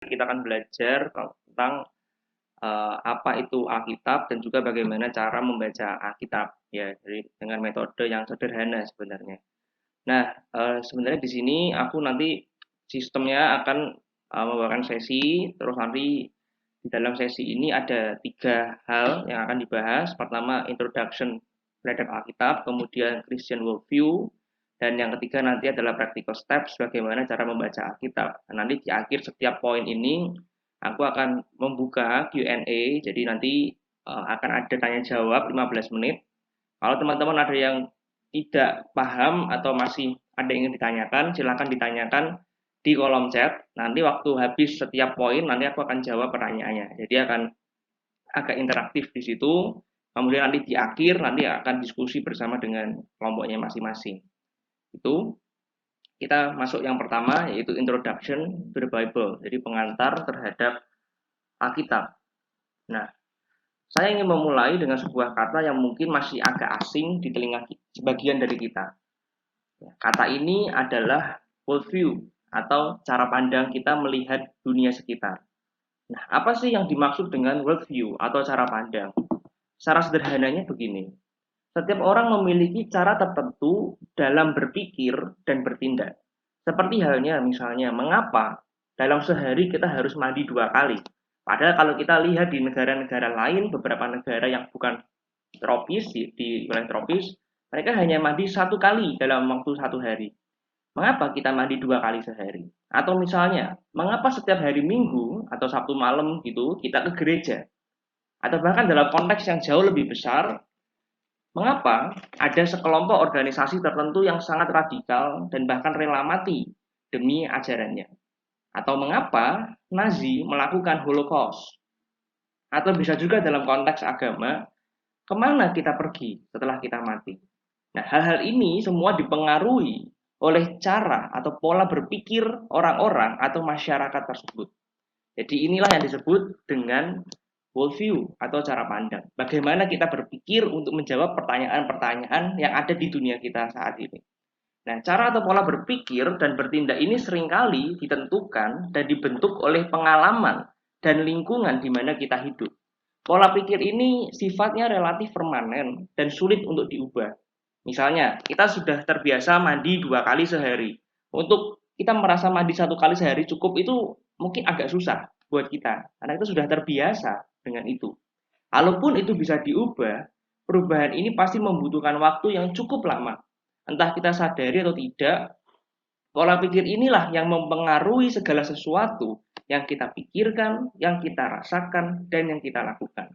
kita akan belajar tentang apa itu Alkitab dan juga bagaimana cara membaca Alkitab ya dengan metode yang sederhana sebenarnya. Nah, sebenarnya di sini aku nanti sistemnya akan membawakan sesi, terus nanti di dalam sesi ini ada 3 hal yang akan dibahas. Pertama, introduction terhadap Alkitab, kemudian Christian worldview, dan yang ketiga nanti adalah practical steps bagaimana cara membaca Alkitab. Nah, nanti di akhir setiap poin ini aku akan membuka Q&A, jadi nanti akan ada tanya jawab 15 menit. Kalau teman-teman ada yang tidak paham atau masih ada yang ingin ditanyakan, silakan ditanyakan di kolom chat. Nanti waktu habis setiap poin, nanti aku akan jawab pertanyaannya. Jadi akan agak interaktif di situ. Kemudian nanti di akhir, nanti akan diskusi bersama dengan kelompoknya masing-masing. Itu kita masuk yang pertama, yaitu Introduction to the Bible. Jadi pengantar terhadap Alkitab. Nah, saya ingin memulai dengan sebuah kata yang mungkin masih agak asing di telinga sebagian dari kita. Kata ini adalah worldview atau cara pandang kita melihat dunia sekitar. Nah, apa sih yang dimaksud dengan worldview atau cara pandang? Secara sederhananya begini, setiap orang memiliki cara tertentu dalam berpikir dan bertindak. Seperti halnya misalnya, mengapa dalam sehari kita harus mandi 2 kali? Padahal kalau kita lihat di negara-negara lain, beberapa negara yang bukan tropis, di wilayah tropis, mereka hanya mandi 1 kali dalam waktu 1 hari. Mengapa kita mandi 2 kali sehari? Atau misalnya, mengapa setiap hari Minggu atau Sabtu malam gitu kita ke gereja? Atau bahkan dalam konteks yang jauh lebih besar, mengapa ada sekelompok organisasi tertentu yang sangat radikal dan bahkan rela mati demi ajarannya? Atau mengapa Nazi melakukan Holocaust? Atau bisa juga dalam konteks agama, kemana kita pergi setelah kita mati? Nah, hal-hal ini semua dipengaruhi oleh cara atau pola berpikir orang-orang atau masyarakat tersebut. Jadi inilah yang disebut dengan worldview atau cara pandang. Bagaimana kita berpikir untuk menjawab pertanyaan-pertanyaan yang ada di dunia kita saat ini. Nah, cara atau pola berpikir dan bertindak ini seringkali ditentukan dan dibentuk oleh pengalaman dan lingkungan di mana kita hidup. Pola pikir ini sifatnya relatif permanen dan sulit untuk diubah. Misalnya, kita sudah terbiasa mandi 2 kali sehari. Untuk kita merasa mandi 1 kali sehari cukup itu mungkin agak susah buat kita, karena itu sudah terbiasa dengan itu. Kalaupun itu bisa diubah, perubahan ini pasti membutuhkan waktu yang cukup lama. Entah kita sadari atau tidak, pola pikir inilah yang mempengaruhi segala sesuatu yang kita pikirkan, yang kita rasakan, dan yang kita lakukan.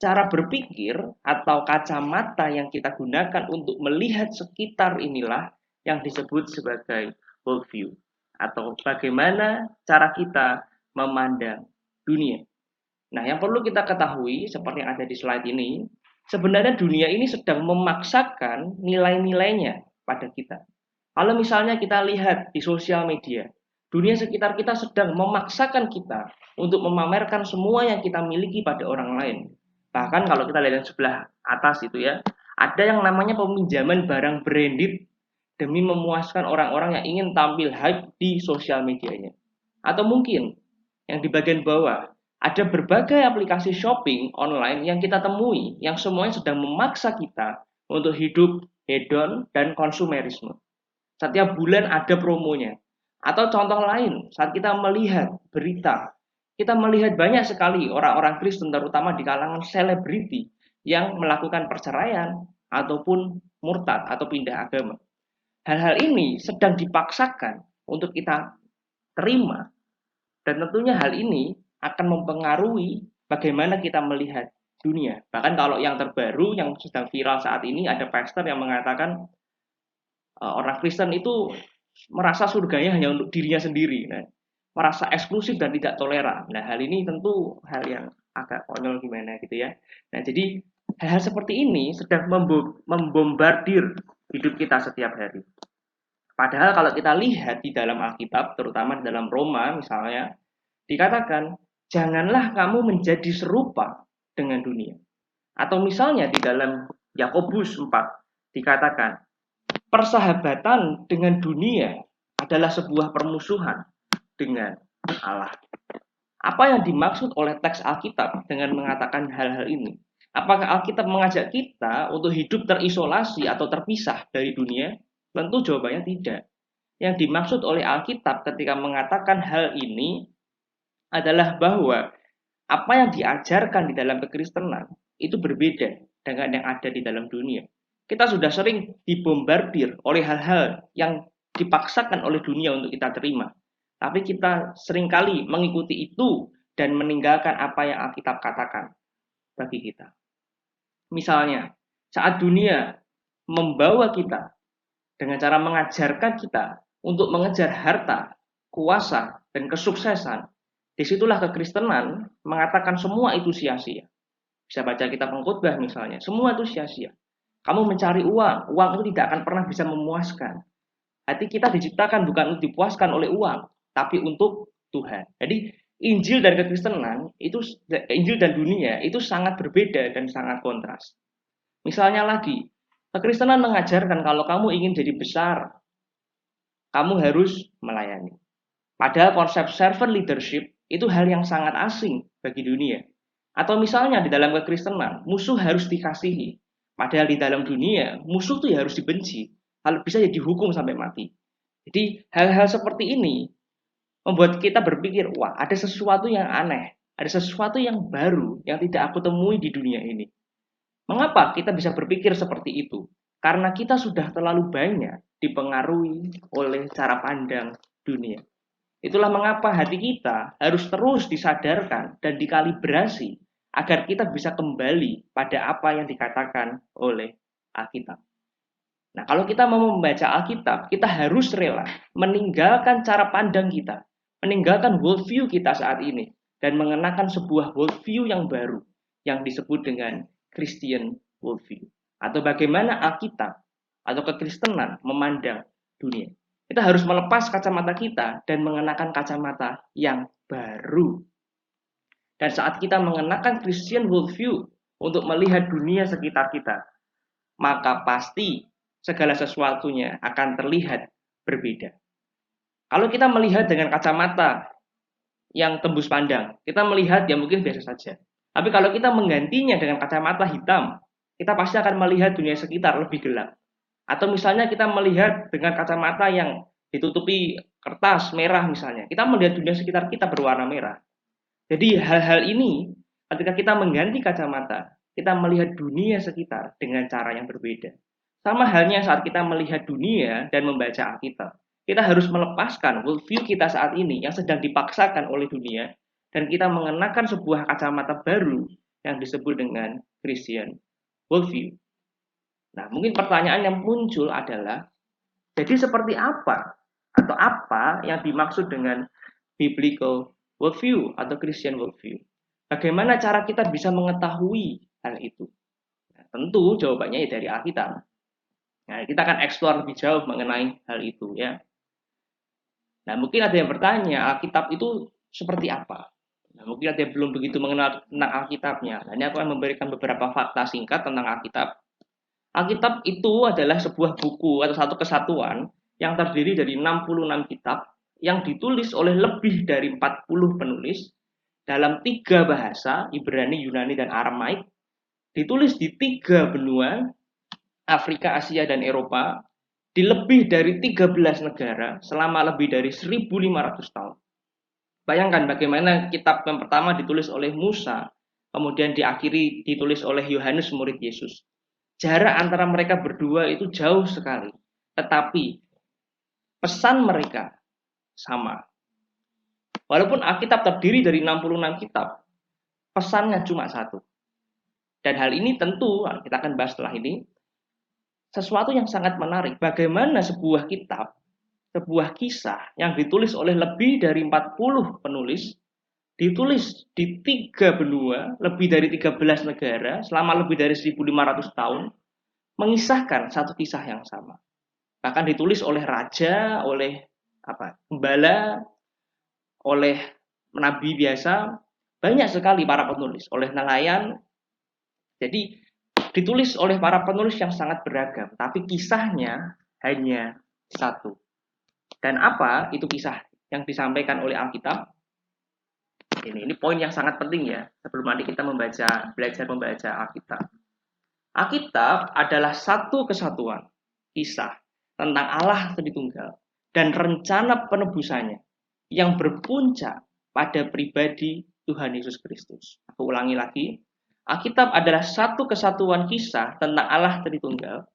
Cara berpikir atau kacamata yang kita gunakan untuk melihat sekitar inilah yang disebut sebagai worldview atau bagaimana cara kita memandang dunia. Nah, yang perlu kita ketahui seperti yang ada di slide ini, sebenarnya dunia ini sedang memaksakan nilai-nilainya pada kita. Kalau misalnya kita lihat di sosial media, dunia sekitar kita sedang memaksakan kita untuk memamerkan semua yang kita miliki pada orang lain. Bahkan kalau kita lihat yang sebelah atas itu ya, ada yang namanya peminjaman barang branded demi memuaskan orang-orang yang ingin tampil hype di sosial medianya. Atau mungkin yang di bagian bawah, ada berbagai aplikasi shopping online yang kita temui yang semuanya sedang memaksa kita untuk hidup hedon dan konsumerisme. Setiap bulan ada promonya. Atau contoh lain, saat kita melihat berita, kita melihat banyak sekali orang-orang Kristen terutama di kalangan selebriti yang melakukan perceraian ataupun murtad atau pindah agama. Hal-hal ini sedang dipaksakan untuk kita terima dan tentunya hal ini akan mempengaruhi bagaimana kita melihat dunia. Bahkan kalau yang terbaru yang sedang viral saat ini ada pastor yang mengatakan orang Kristen itu merasa surganya hanya untuk dirinya sendiri. Nah, merasa eksklusif dan tidak toleran. Nah, hal ini tentu hal yang agak konyol gimana gitu ya. Nah, jadi hal-hal seperti ini sedang membombardir hidup kita setiap hari. Padahal kalau kita lihat di dalam Alkitab, terutama di dalam Roma misalnya, dikatakan, janganlah kamu menjadi serupa dengan dunia. Atau misalnya di dalam Yakobus 4, dikatakan, persahabatan dengan dunia adalah sebuah permusuhan dengan Allah. Apa yang dimaksud oleh teks Alkitab dengan mengatakan hal-hal ini? Apakah Alkitab mengajak kita untuk hidup terisolasi atau terpisah dari dunia? Tentu jawabannya tidak. Yang dimaksud oleh Alkitab ketika mengatakan hal ini adalah bahwa apa yang diajarkan di dalam kekristenan itu berbeda dengan yang ada di dalam dunia. Kita sudah sering dibombardir oleh hal-hal yang dipaksakan oleh dunia untuk kita terima. Tapi kita seringkali mengikuti itu dan meninggalkan apa yang Alkitab katakan bagi kita. Misalnya, saat dunia membawa kita dengan cara mengajarkan kita untuk mengejar harta, kuasa, dan kesuksesan, disitulah kekristenan mengatakan semua itu sia-sia. Bisa baca kitab Pengkhotbah misalnya, semua itu sia-sia. Kamu mencari uang, uang itu tidak akan pernah bisa memuaskan. Hati kita diciptakan bukan untuk dipuaskan oleh uang, tapi untuk Tuhan. Jadi Injil dan kekristenan itu, Injil dan dunia itu sangat berbeda dan sangat kontras. Misalnya lagi, kekristenan mengajarkan kalau kamu ingin jadi besar, kamu harus melayani. Padahal konsep servant leadership itu hal yang sangat asing bagi dunia. Atau misalnya di dalam kekristenan, musuh harus dikasihi. Padahal di dalam dunia, musuh itu ya harus dibenci. Kalau bisa ya dihukum sampai mati. Jadi hal-hal seperti ini membuat kita berpikir, wah ada sesuatu yang aneh, ada sesuatu yang baru yang tidak aku temui di dunia ini. Mengapa kita bisa berpikir seperti itu? Karena kita sudah terlalu banyak dipengaruhi oleh cara pandang dunia. Itulah mengapa hati kita harus terus disadarkan dan dikalibrasi agar kita bisa kembali pada apa yang dikatakan oleh Alkitab. Nah, kalau kita mau membaca Alkitab, kita harus rela meninggalkan cara pandang kita, meninggalkan worldview kita saat ini, dan mengenakan sebuah worldview yang baru, yang disebut dengan Christian worldview. Atau bagaimana Alkitab atau kekristenan memandang dunia. Kita harus melepas kacamata kita dan mengenakan kacamata yang baru. Dan saat kita mengenakan Christian worldview untuk melihat dunia sekitar kita, maka pasti segala sesuatunya akan terlihat berbeda. Kalau kita melihat dengan kacamata yang tembus pandang, kita melihat ya mungkin biasa saja. Tapi kalau kita menggantinya dengan kacamata hitam, kita pasti akan melihat dunia sekitar lebih gelap. Atau misalnya kita melihat dengan kacamata yang ditutupi kertas merah misalnya, kita melihat dunia sekitar kita berwarna merah. Jadi hal-hal ini ketika kita mengganti kacamata, kita melihat dunia sekitar dengan cara yang berbeda. Sama halnya saat kita melihat dunia dan membaca Alkitab. Kita harus melepaskan worldview kita saat ini yang sedang dipaksakan oleh dunia dan kita mengenakan sebuah kacamata baru yang disebut dengan Christian worldview. Nah, mungkin pertanyaan yang muncul adalah, jadi seperti apa atau apa yang dimaksud dengan biblical worldview atau Christian worldview? Bagaimana cara kita bisa mengetahui hal itu? Nah, tentu jawabannya ya dari Alkitab. Nah, kita akan eksplor lebih jauh mengenai hal itu ya. Nah, mungkin ada yang bertanya, Alkitab itu seperti apa? Nah, mungkin ada yang belum begitu mengenal tentang Alkitabnya. Nah, ini aku akan memberikan beberapa fakta singkat tentang Alkitab. Alkitab itu adalah sebuah buku atau satu kesatuan yang terdiri dari 66 kitab yang ditulis oleh lebih dari 40 penulis dalam 3 bahasa, Ibrani, Yunani, dan Aramaik, ditulis di 3 benua, Afrika, Asia, dan Eropa, di lebih dari 13 negara selama lebih dari 1500 tahun. Bayangkan bagaimana kitab yang pertama ditulis oleh Musa, kemudian diakhiri ditulis oleh Yohanes murid Yesus. Jarak antara mereka berdua itu jauh sekali, tetapi pesan mereka sama. Walaupun Alkitab terdiri dari 66 kitab, pesannya cuma satu. Dan hal ini tentu, kita akan bahas setelah ini, sesuatu yang sangat menarik. Bagaimana sebuah kitab, sebuah kisah yang ditulis oleh lebih dari 40 penulis, ditulis di 3 benua, lebih dari 13 negara, selama lebih dari 1500 tahun, mengisahkan satu kisah yang sama. Bahkan ditulis oleh raja, oleh gembala, oleh nabi biasa, banyak sekali para penulis, oleh nelayan. Jadi ditulis oleh para penulis yang sangat beragam, tapi kisahnya hanya satu. Dan apa itu kisah yang disampaikan oleh Alkitab? Ini poin yang sangat penting ya, sebelum nanti kita belajar membaca Alkitab. Alkitab adalah satu kesatuan kisah tentang Allah Tritunggal dan rencana penebusannya yang berpuncak pada pribadi Tuhan Yesus Kristus. Aku ulangi lagi, Alkitab adalah satu kesatuan kisah tentang Allah Tritunggal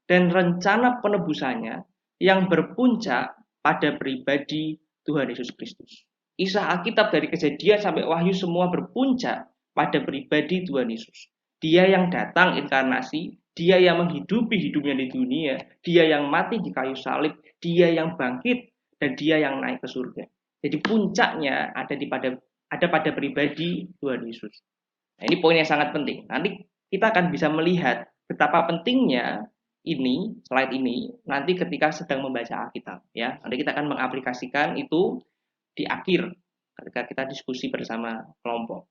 dan rencana penebusannya yang berpuncak pada pribadi Tuhan Yesus Kristus. Kisah Alkitab dari Kejadian sampai Wahyu semua berpuncak pada pribadi Tuhan Yesus. Dia yang datang inkarnasi, dia yang menghidupi hidupnya di dunia, dia yang mati di kayu salib, dia yang bangkit, dan dia yang naik ke surga. Jadi puncaknya ada pada pribadi Tuhan Yesus. Nah, ini poin yang sangat penting. Nanti kita akan bisa melihat betapa pentingnya slide ini nanti ketika sedang membaca Alkitab ya. Nanti kita akan mengaplikasikan itu di akhir ketika kita diskusi bersama kelompok.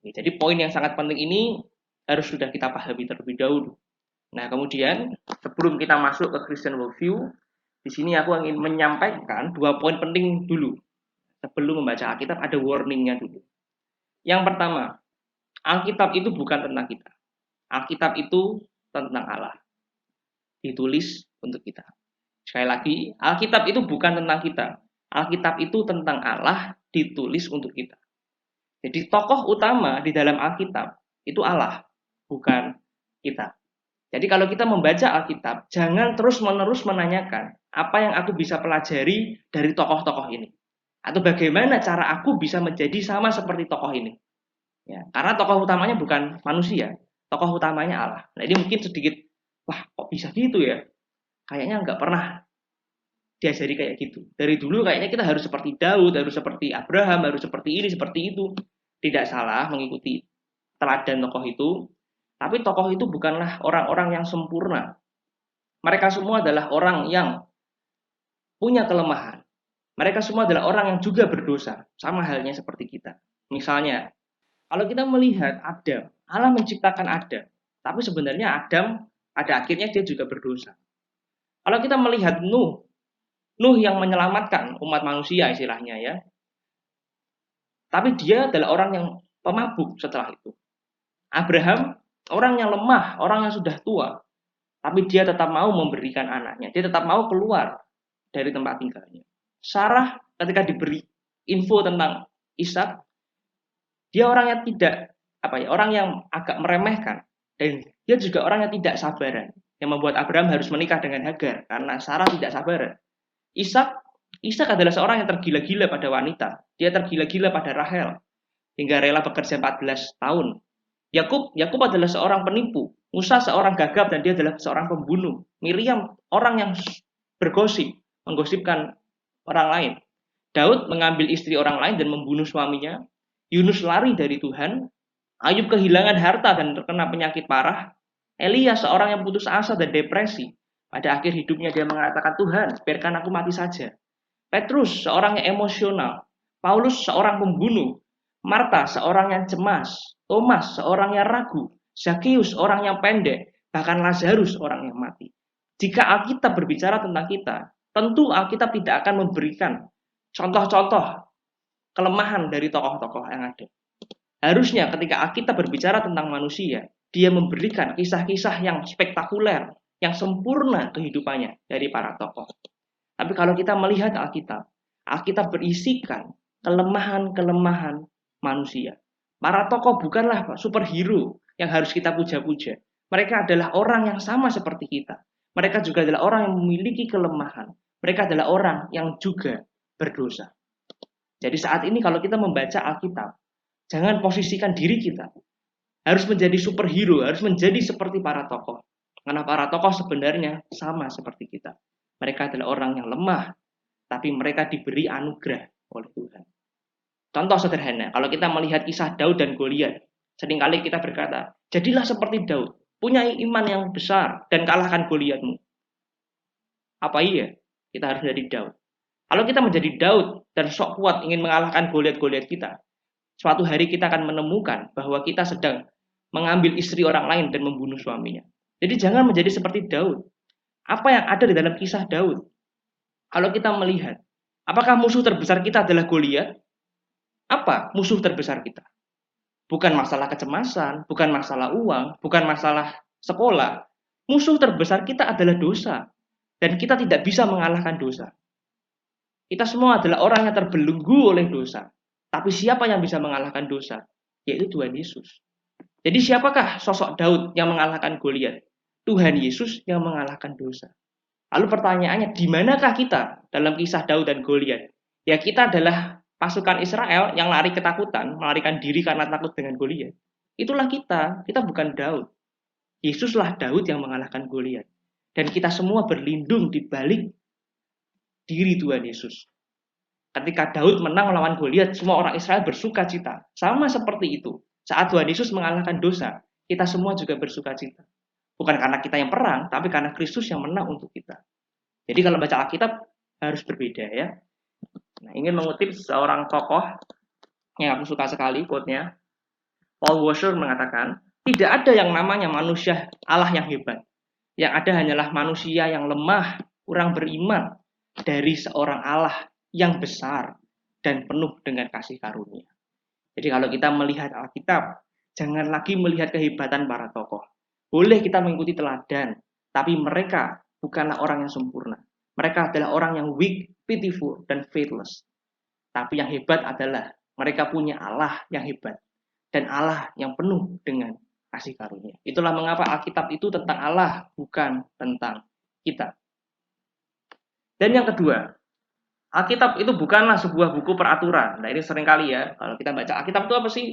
Jadi poin yang sangat penting ini harus sudah kita pahami terlebih dahulu. Nah, kemudian sebelum kita masuk ke Christian worldview, di sini aku ingin menyampaikan 2 poin penting dulu. Sebelum membaca Alkitab ada warningnya dulu. Yang pertama, Alkitab itu bukan tentang kita. Alkitab itu tentang Allah. Ditulis untuk kita. Sekali lagi, Alkitab itu bukan tentang kita. Alkitab itu tentang Allah, ditulis untuk kita. Jadi tokoh utama di dalam Alkitab itu Allah, bukan kita. Jadi kalau kita membaca Alkitab, jangan terus-menerus menanyakan apa yang aku bisa pelajari dari tokoh-tokoh ini. Atau bagaimana cara aku bisa menjadi sama seperti tokoh ini. Ya, karena tokoh utamanya bukan manusia, tokoh utamanya Allah. Nah, ini mungkin sedikit, wah kok bisa gitu ya? Kayaknya nggak pernah diajari kayak gitu. Dari dulu kayaknya kita harus seperti Daud, harus seperti Abraham, harus seperti ini, seperti itu. Tidak salah mengikuti teladan tokoh itu, tapi tokoh itu bukanlah orang-orang yang sempurna. Mereka semua adalah orang yang punya kelemahan. Mereka semua adalah orang yang juga berdosa, sama halnya seperti kita. Misalnya, kalau kita melihat Adam, Allah menciptakan Adam, tapi sebenarnya Adam pada akhirnya dia juga berdosa. Kalau kita melihat Nuh yang menyelamatkan umat manusia istilahnya ya, tapi dia adalah orang yang pemabuk setelah itu. Abraham, orang yang lemah, orang yang sudah tua, tapi dia tetap mau memberikan anaknya, dia tetap mau keluar dari tempat tinggalnya. Sarah ketika diberi info tentang Ishak, dia orang yang orang yang agak meremehkan, dan dia juga orang yang tidak sabaran, yang membuat Abraham harus menikah dengan Hagar karena Sarah tidak sabaran. Ishak adalah seorang yang tergila-gila pada wanita, dia tergila-gila pada Rahel hingga rela bekerja 14 tahun. Yakub adalah seorang penipu, Musa seorang gagap dan dia adalah seorang pembunuh. Miriam orang yang bergosip, menggosipkan orang lain. Daud mengambil istri orang lain dan membunuh suaminya. Yunus lari dari Tuhan. Ayub kehilangan harta dan terkena penyakit parah. Elia seorang yang putus asa dan depresi. Pada akhir hidupnya dia mengatakan, Tuhan, biarkan aku mati saja. Petrus seorang yang emosional. Paulus seorang pembunuh. Marta seorang yang cemas. Thomas seorang yang ragu. Zakheus orang yang pendek. Bahkan Lazarus orang yang mati. Jika Alkitab berbicara tentang kita, tentu Alkitab tidak akan memberikan contoh-contoh kelemahan dari tokoh-tokoh yang ada. Harusnya ketika Alkitab berbicara tentang manusia, dia memberikan kisah-kisah yang spektakuler, yang sempurna kehidupannya dari para tokoh. Tapi kalau kita melihat Alkitab berisikan kelemahan-kelemahan manusia. Para tokoh bukanlah superhero yang harus kita puja-puja. Mereka adalah orang yang sama seperti kita. Mereka juga adalah orang yang memiliki kelemahan. Mereka adalah orang yang juga berdosa. Jadi saat ini kalau kita membaca Alkitab, jangan posisikan diri kita harus menjadi superhero, harus menjadi seperti para tokoh. Karena para tokoh sebenarnya sama seperti kita. Mereka adalah orang yang lemah, tapi mereka diberi anugerah oleh Tuhan. Contoh sederhana, kalau kita melihat kisah Daud dan Goliat, seringkali kita berkata, jadilah seperti Daud, punya iman yang besar dan kalahkan Goliatmu. Apa iya? Kita harus menjadi Daud. Kalau kita menjadi Daud dan sok kuat ingin mengalahkan Goliat-Goliat kita, suatu hari kita akan menemukan bahwa kita sedang mengambil istri orang lain dan membunuh suaminya. Jadi jangan menjadi seperti Daud. Apa yang ada di dalam kisah Daud? Kalau kita melihat, apakah musuh terbesar kita adalah Goliat? Apa musuh terbesar kita? Bukan masalah kecemasan, bukan masalah uang, bukan masalah sekolah. Musuh terbesar kita adalah dosa. Dan kita tidak bisa mengalahkan dosa. Kita semua adalah orang yang terbelenggu oleh dosa. Tapi siapa yang bisa mengalahkan dosa? Yaitu Tuhan Yesus. Jadi siapakah sosok Daud yang mengalahkan Goliat? Tuhan Yesus yang mengalahkan dosa. Lalu pertanyaannya, di manakah kita dalam kisah Daud dan Goliat? Ya kita adalah pasukan Israel yang lari ketakutan, melarikan diri karena takut dengan Goliat. Itulah kita bukan Daud. Yesuslah Daud yang mengalahkan Goliat. Dan kita semua berlindung di balik diri Tuhan Yesus. Ketika Daud menang melawan Goliat, semua orang Israel bersuka cita. Sama seperti itu. Saat Tuhan Yesus mengalahkan dosa, kita semua juga bersuka cita. Bukan karena kita yang perang, tapi karena Kristus yang menang untuk kita. Jadi kalau baca Alkitab harus berbeda ya. Nah, ingin mengutip seorang tokoh yang aku suka sekali quote-nya. Paul Washer mengatakan, tidak ada yang namanya manusia Allah yang hebat. Yang ada hanyalah manusia yang lemah, kurang beriman dari seorang Allah yang besar dan penuh dengan kasih karunia. Jadi kalau kita melihat Alkitab, jangan lagi melihat kehebatan para tokoh. Boleh kita mengikuti teladan, tapi mereka bukanlah orang yang sempurna. Mereka adalah orang yang weak, pitiful, dan faithless. Tapi yang hebat adalah mereka punya Allah yang hebat. Dan Allah yang penuh dengan kasih karunia. Itulah mengapa Alkitab itu tentang Allah, bukan tentang kita. Dan yang kedua, Alkitab itu bukanlah sebuah buku peraturan. Nah ini seringkali ya, kalau kita baca Alkitab itu apa sih?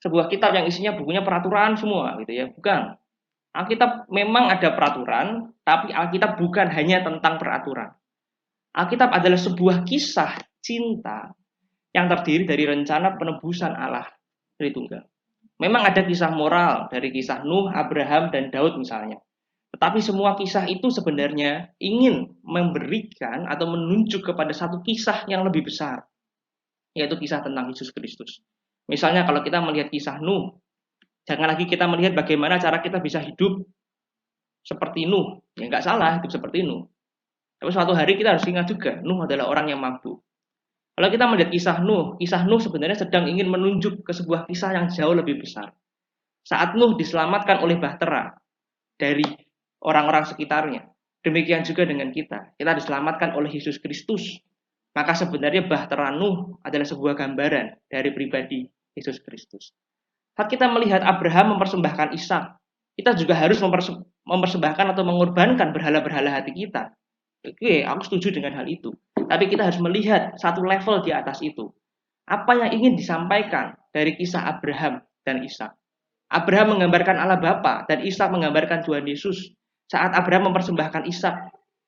Sebuah kitab yang isinya bukunya peraturan semua gitu ya. Bukan. Alkitab memang ada peraturan, tapi Alkitab bukan hanya tentang peraturan. Alkitab adalah sebuah kisah cinta yang terdiri dari rencana penebusan Allah Tritunggal. Memang ada kisah moral dari kisah Nuh, Abraham, dan Daud misalnya. Tetapi semua kisah itu sebenarnya ingin memberikan atau menunjuk kepada satu kisah yang lebih besar, yaitu kisah tentang Yesus Kristus. Misalnya kalau kita melihat kisah Nuh, jangan lagi kita melihat bagaimana cara kita bisa hidup seperti Nuh. Ya nggak salah hidup seperti Nuh. Tapi suatu hari kita harus ingat juga, Nuh adalah orang yang mampu. Kalau kita melihat kisah Nuh sebenarnya sedang ingin menunjuk ke sebuah kisah yang jauh lebih besar. Saat Nuh diselamatkan oleh bahtera dari orang-orang sekitarnya, demikian juga dengan kita. Kita diselamatkan oleh Yesus Kristus. Maka sebenarnya bahtera Nuh adalah sebuah gambaran dari pribadi Yesus Kristus. Saat kita melihat Abraham mempersembahkan Ishak, kita juga harus mempersembahkan atau mengorbankan berhala-berhala hati kita. Oke, aku setuju dengan hal itu. Tapi kita harus melihat satu level di atas itu. Apa yang ingin disampaikan dari kisah Abraham dan Ishak? Abraham menggambarkan Allah Bapa dan Ishak menggambarkan Tuhan Yesus. Saat Abraham mempersembahkan Ishak,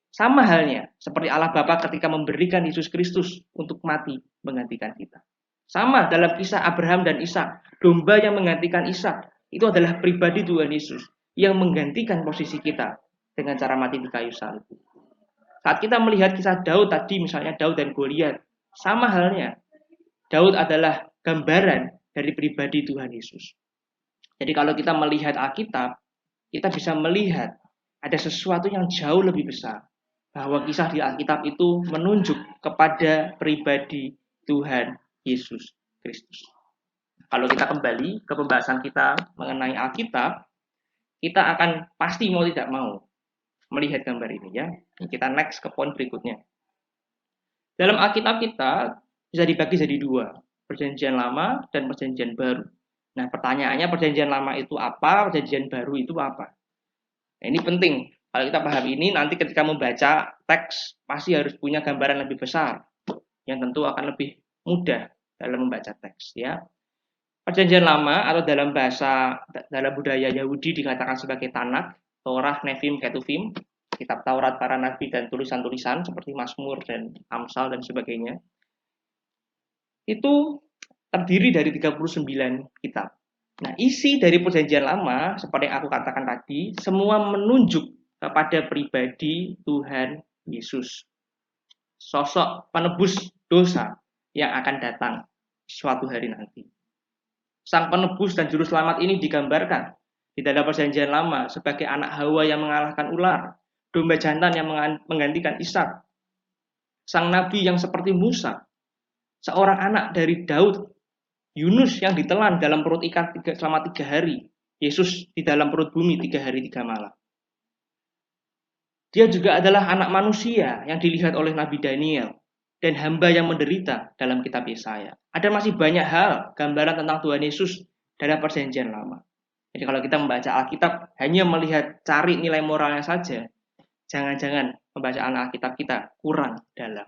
sama halnya seperti Allah Bapa ketika memberikan Yesus Kristus untuk mati menggantikan kita. Sama dalam kisah Abraham dan Ishak, domba yang menggantikan Ishak itu adalah pribadi Tuhan Yesus yang menggantikan posisi kita dengan cara mati di kayu salib. Saat kita melihat kisah Daud tadi, misalnya Daud dan Goliat, sama halnya. Daud adalah gambaran dari pribadi Tuhan Yesus. Jadi kalau kita melihat Alkitab, kita bisa melihat ada sesuatu yang jauh lebih besar. Bahwa kisah di Alkitab itu menunjuk kepada pribadi Tuhan Yesus Kristus. Kalau kita kembali ke pembahasan kita mengenai Alkitab, kita akan pasti mau tidak mau melihat gambar ini ya. Kita next ke poin berikutnya. Dalam Alkitab kita bisa dibagi jadi dua, Perjanjian Lama dan Perjanjian Baru. Nah, pertanyaannya Perjanjian Lama itu apa, Perjanjian Baru itu apa? Nah, ini penting. Kalau kita paham ini, nanti ketika membaca teks pasti harus punya gambaran lebih besar, yang tentu akan lebih mudah dalam membaca teks ya. Perjanjian Lama atau dalam budaya Yahudi dikatakan sebagai Tanakh, Torah, Nevim, Ketuvim, kitab Taurat para nabi dan tulisan-tulisan seperti Mazmur dan Amsal dan sebagainya. Itu terdiri dari 39 kitab. Nah, isi dari Perjanjian Lama seperti yang aku katakan tadi, semua menunjuk kepada pribadi Tuhan Yesus. Sosok penebus dosa yang akan datang suatu hari nanti. Sang penebus dan juru selamat ini digambarkan di dalam Perjanjian Lama sebagai anak Hawa yang mengalahkan ular, domba jantan yang menggantikan Ishak, sang nabi yang seperti Musa, seorang anak dari Daud, Yunus yang ditelan dalam perut ikan selama 3 hari, Yesus di dalam perut bumi 3 hari 3 malam. Dia juga adalah anak manusia yang dilihat oleh Nabi Daniel dan hamba yang menderita dalam kitab Yesaya. Ada masih banyak hal gambaran tentang Tuhan Yesus dalam perjanjian lama. Jadi kalau kita membaca Alkitab hanya melihat cari nilai moralnya saja, jangan-jangan pembacaan Alkitab kita kurang dalam.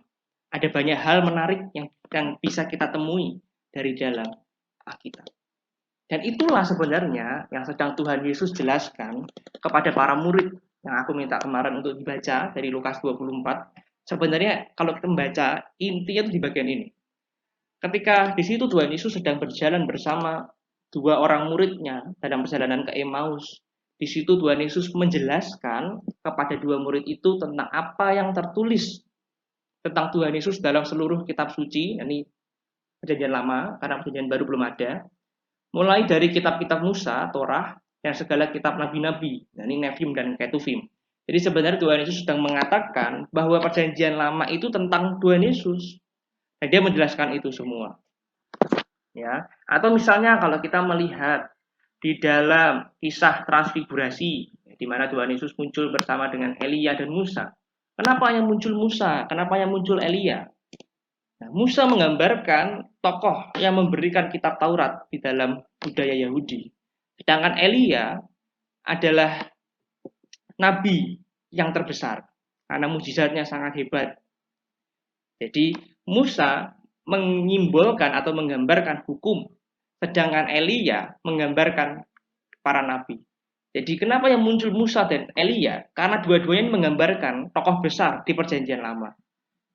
Ada banyak hal menarik yang bisa kita temui dari dalam Alkitab. Dan itulah sebenarnya yang sedang Tuhan Yesus jelaskan kepada para murid yang aku minta kemarin untuk dibaca dari Lukas 24. Sebenarnya kalau kita membaca, intinya itu di bagian ini. Ketika di situ Tuhan Yesus sedang berjalan bersama 2 orang muridnya dalam perjalanan ke Emmaus. Di situ Tuhan Yesus menjelaskan kepada 2 murid itu tentang apa yang tertulis tentang Tuhan Yesus dalam seluruh kitab suci. Ini perjanjian lama, karena perjanjian baru belum ada. Mulai dari kitab-kitab Musa, Torah, dan segala kitab nabi-nabi. Nah, ini Nevi'im dan Ketuvim. Jadi sebenarnya Tuhan Yesus sedang mengatakan bahwa perjanjian lama itu tentang Tuhan Yesus. Dan dia menjelaskan itu semua. Ya, atau misalnya kalau kita melihat di dalam kisah transfigurasi, di mana Tuhan Yesus muncul bersama dengan Elia dan Musa. Kenapa yang muncul Musa? Kenapa yang muncul Elia? Nah, Musa menggambarkan tokoh yang memberikan kitab Taurat di dalam budaya Yahudi. Sedangkan Elia adalah nabi yang terbesar karena mujizatnya sangat hebat. Jadi Musa menyimbolkan atau menggambarkan hukum, sedangkan Elia menggambarkan para nabi. Jadi kenapa yang muncul Musa dan Elia? Karena dua-duanya menggambarkan tokoh besar di perjanjian lama.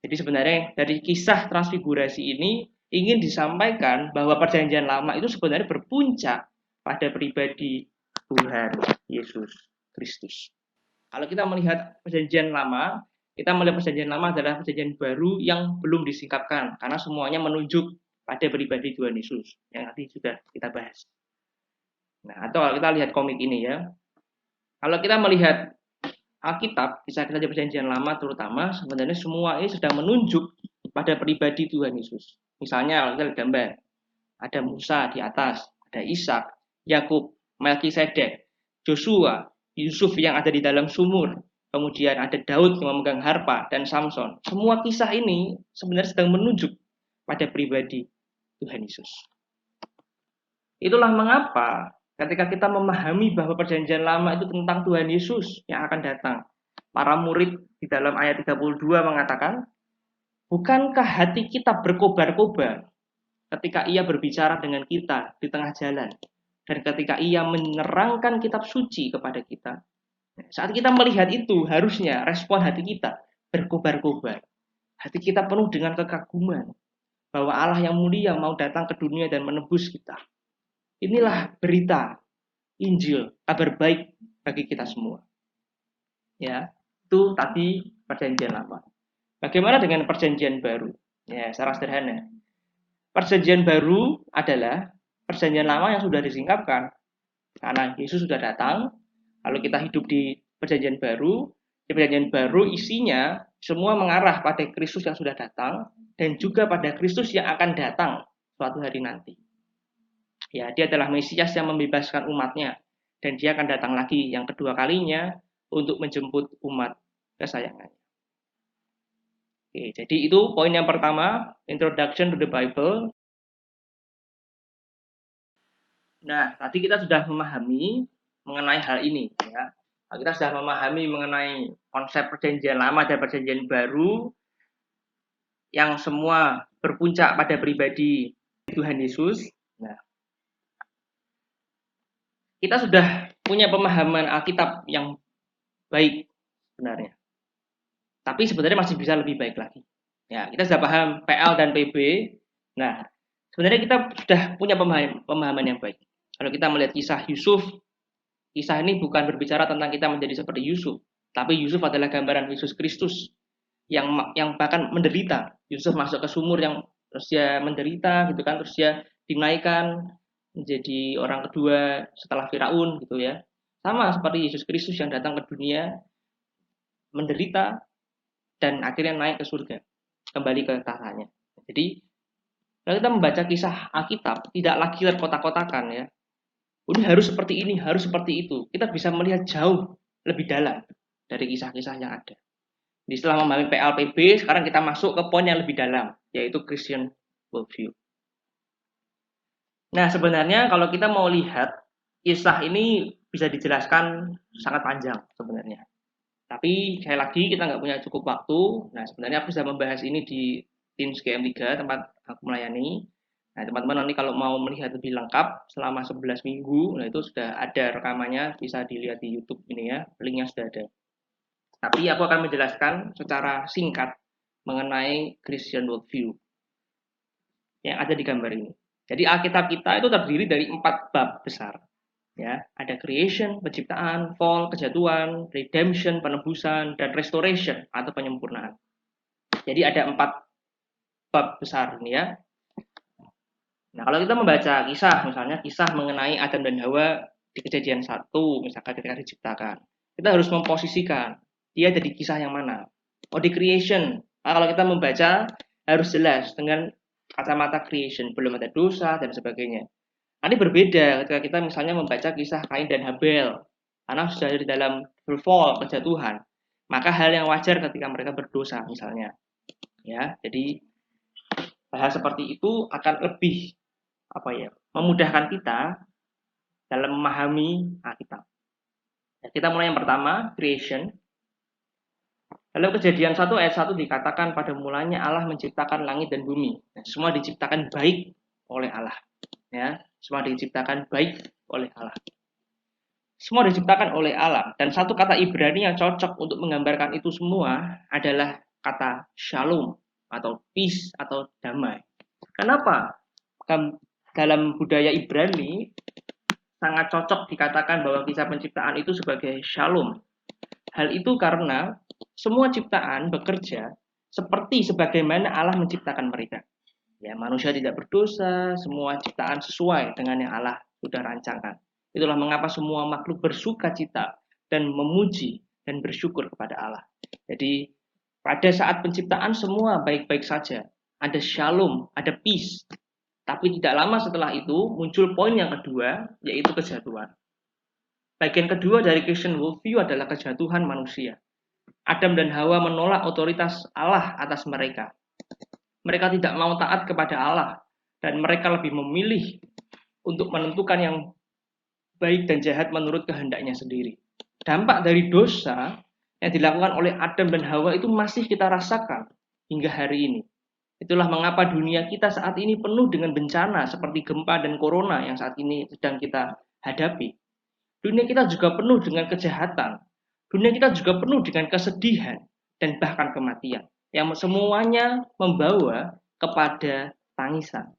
Jadi sebenarnya dari kisah transfigurasi ini ingin disampaikan bahwa perjanjian lama itu sebenarnya berpuncak pada pribadi Tuhan Yesus Kristus. Kalau kita melihat perjanjian lama, kita melihat perjanjian lama adalah perjanjian baru yang belum disingkapkan karena semuanya menunjuk pada pribadi Tuhan Yesus yang nanti sudah kita bahas. Nah, atau kalau kita lihat komik ini ya. Kalau kita melihat Alkitab, kisah-kisah di perjanjian lama terutama, sebenarnya semua ini sedang menunjuk pada pribadi Tuhan Yesus. Misalnya kalau kita lihat gambar, ada Musa di atas, ada Ishak, Yakub, Melkisedek, Joshua, Yusuf yang ada di dalam sumur, kemudian ada Daud yang memegang harpa, dan Samson. Semua kisah ini sebenarnya sedang menunjuk pada pribadi Tuhan Yesus. Itulah mengapa ketika kita memahami bahwa perjanjian lama itu tentang Tuhan Yesus yang akan datang. Para murid di dalam ayat 32 mengatakan, bukankah hati kita berkobar-kobar ketika ia berbicara dengan kita di tengah jalan? Dan ketika ia menerangkan kitab suci kepada kita. Saat kita melihat itu, harusnya respon hati kita berkobar-kobar. Hati kita penuh dengan kekaguman bahwa Allah yang mulia mau datang ke dunia dan menebus kita. Inilah berita Injil, kabar baik bagi kita semua. Ya, itu tadi perjanjian lama. Bagaimana dengan perjanjian baru? Ya, secara sederhana. Perjanjian baru adalah perjanjian lama yang sudah disingkapkan. Karena Yesus sudah datang, lalu kita hidup di perjanjian baru. Di perjanjian baru isinya semua mengarah pada Kristus yang sudah datang dan juga pada Kristus yang akan datang suatu hari nanti. Ya, dia adalah Mesias yang membebaskan umatnya dan dia akan datang lagi yang kedua kalinya untuk menjemput umat kesayangannya. Oke, jadi itu poin yang pertama, Introduction to the Bible. Nah, tadi kita sudah memahami mengenai hal ini, ya. Kita sudah memahami mengenai konsep perjanjian lama dan perjanjian baru yang semua berpuncak pada pribadi Tuhan Yesus. Nah, kita sudah punya pemahaman Alkitab yang baik sebenarnya. Tapi sebenarnya masih bisa lebih baik lagi. Ya, kita sudah paham PL dan PB. Nah, sebenarnya kita sudah punya pemahaman yang baik. Kalau kita melihat kisah Yusuf, kisah ini bukan berbicara tentang kita menjadi seperti Yusuf, tapi Yusuf adalah gambaran Yesus Kristus yang bahkan menderita. Yusuf masuk ke sumur yang terus dia menderita gitu kan, terus dia dinaikkan menjadi orang kedua setelah Firaun gitu ya. Sama seperti Yesus Kristus yang datang ke dunia menderita dan akhirnya naik ke surga, kembali ke tahtanya. Jadi Kalau kita membaca kisah Alkitab, tidak lagi terkotak-kotakan ya. Ini harus seperti ini, harus seperti itu. Kita bisa melihat jauh lebih dalam dari kisah-kisah yang ada. Jadi setelah memahami PLPB, sekarang kita masuk ke poin yang lebih dalam, yaitu Christian worldview. Nah, sebenarnya kalau kita mau lihat, kisah ini bisa dijelaskan sangat panjang sebenarnya. Tapi sekali lagi kita nggak punya cukup waktu. Nah, sebenarnya aku sudah membahas ini di tim GM3, tempat aku melayani. Nah, teman-teman nanti kalau mau melihat lebih lengkap selama 11 minggu, nah itu sudah ada rekamannya, bisa dilihat di YouTube ini ya, linknya sudah ada. Tapi aku akan menjelaskan secara singkat mengenai Christian worldview yang ada di gambar ini. Jadi Alkitab kita itu terdiri dari 4 bab besar. Ya, ada creation, penciptaan, fall, kejatuhan, redemption, penebusan, dan restoration atau penyempurnaan. Jadi ada 4 bab besar ini ya. Nah, kalau kita membaca kisah, misalnya kisah mengenai Adam dan Hawa di Kejadian 1, misalkan ketika diciptakan, kita harus memposisikan dia jadi kisah yang mana. Oh, di creation. Nah, kalau kita membaca harus jelas dengan kacamata creation, belum ada dosa dan sebagainya. Nanti berbeda ketika kita misalnya membaca kisah Kain dan Habel, karena sudah di dalam fall, kejatuhan. Maka hal yang wajar ketika mereka berdosa misalnya. Ya, jadi hal seperti itu akan lebih memudahkan kita dalam memahami Alkitab. Kita mulai yang pertama, creation. Lalu Kejadian 1 ayat 1 dikatakan pada mulanya Allah menciptakan langit dan bumi. Nah, semua diciptakan baik oleh Allah. Ya, semua diciptakan baik oleh Allah. Semua diciptakan oleh Allah. Dan satu kata Ibrani yang cocok untuk menggambarkan itu semua adalah kata shalom atau peace atau damai. Kenapa? Dalam budaya Ibrani sangat cocok dikatakan bahwa kisah penciptaan itu sebagai shalom. Hal itu karena semua ciptaan bekerja seperti sebagaimana Allah menciptakan mereka. Ya, manusia tidak berdosa, semua ciptaan sesuai dengan yang Allah sudah rancangkan. Itulah mengapa semua makhluk bersuka cita dan memuji dan bersyukur kepada Allah. Jadi pada saat penciptaan semua baik-baik saja. Ada shalom, ada peace. Tapi tidak lama setelah itu muncul poin yang kedua, yaitu kejatuhan. Bagian kedua dari Christian worldview adalah kejatuhan manusia. Adam dan Hawa menolak otoritas Allah atas mereka. Mereka tidak mau taat kepada Allah dan mereka lebih memilih untuk menentukan yang baik dan jahat menurut kehendaknya sendiri. Dampak dari dosa yang dilakukan oleh Adam dan Hawa itu masih kita rasakan hingga hari ini. Itulah mengapa dunia kita saat ini penuh dengan bencana seperti gempa dan corona yang saat ini sedang kita hadapi. Dunia kita juga penuh dengan kejahatan. Dunia kita juga penuh dengan kesedihan dan bahkan kematian. Yang semuanya membawa kepada tangisan.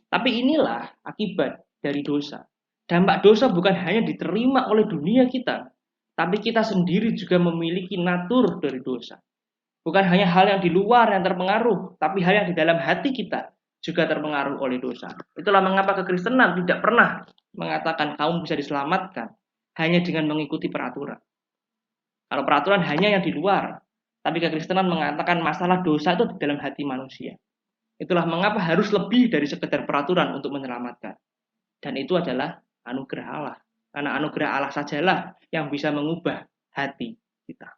Tapi inilah akibat dari dosa. Dampak dosa bukan hanya diterima oleh dunia kita, tapi kita sendiri juga memiliki natur dari dosa. Bukan hanya hal yang di luar yang terpengaruh, tapi hal yang di dalam hati kita juga terpengaruh oleh dosa. Itulah mengapa kekristenan tidak pernah mengatakan kaum bisa diselamatkan hanya dengan mengikuti peraturan. Kalau peraturan hanya yang di luar, tapi kekristenan mengatakan masalah dosa itu di dalam hati manusia. Itulah mengapa harus lebih dari sekedar peraturan untuk menyelamatkan. Dan itu adalah anugerah Allah. Karena anugerah Allah sajalah yang bisa mengubah hati kita.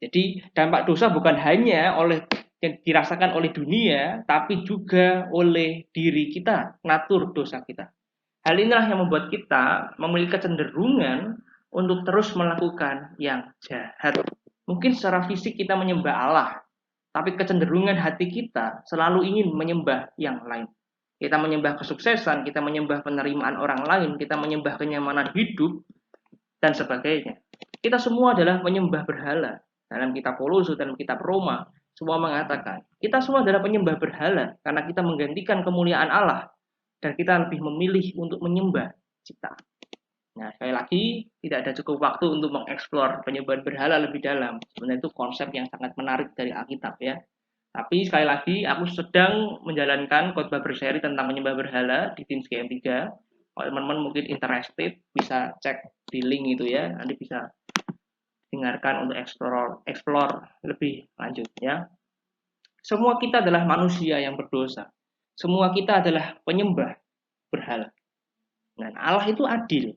Jadi dampak dosa bukan hanya yang dirasakan oleh dunia, tapi juga oleh diri kita, natur dosa kita. Hal inilah yang membuat kita memiliki kecenderungan untuk terus melakukan yang jahat. Mungkin secara fisik kita menyembah Allah, tapi kecenderungan hati kita selalu ingin menyembah yang lain. Kita menyembah kesuksesan, kita menyembah penerimaan orang lain, kita menyembah kenyamanan hidup, dan sebagainya. Kita semua adalah menyembah berhala. Dalam kitab Kolose, dalam kitab Roma, semua mengatakan, kita semua adalah penyembah berhala, karena kita menggantikan kemuliaan Allah, dan kita lebih memilih untuk menyembah ciptaan. Nah, sekali lagi, tidak ada cukup waktu untuk mengeksplor penyembahan berhala lebih dalam. Sebenarnya itu konsep yang sangat menarik dari Alkitab ya. Tapi sekali lagi, aku sedang menjalankan khotbah berseri tentang penyembah berhala di tim GM3. Kalau teman-teman mungkin interested, bisa cek di link itu ya. Nanti bisa dengarkan untuk explore lebih lanjut ya. Semua kita adalah manusia yang berdosa. Semua kita adalah penyembah berhala. Dan Allah itu adil.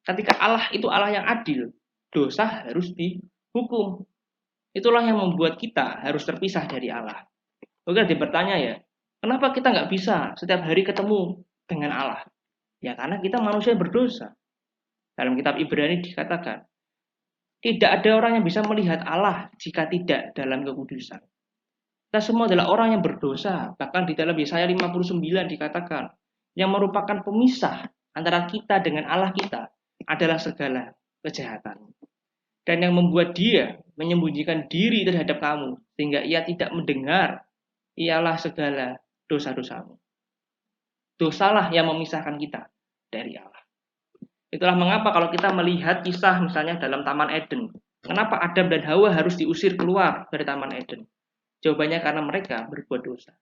Ketika Allah itu Allah yang adil, dosa harus dihukum. Itulah yang membuat kita harus terpisah dari Allah. Mungkin dia bertanya ya, kenapa kita nggak bisa setiap hari ketemu dengan Allah? Ya karena kita manusia berdosa. Dalam kitab Ibrani dikatakan, tidak ada orang yang bisa melihat Allah jika tidak dalam kekudusan. Kita semua adalah orang yang berdosa. Bahkan di dalam Yesaya 59 dikatakan, yang merupakan pemisah antara kita dengan Allah kita adalah segala kejahatan. Dan yang membuat dia menyembunyikan diri terhadap kamu, sehingga ia tidak mendengar, ialah segala dosa-dosamu. Dosalah yang memisahkan kita dari Allah. Itulah mengapa kalau kita melihat kisah misalnya dalam Taman Eden, kenapa Adam dan Hawa harus diusir keluar dari Taman Eden? Jawabannya karena mereka berbuat dosa.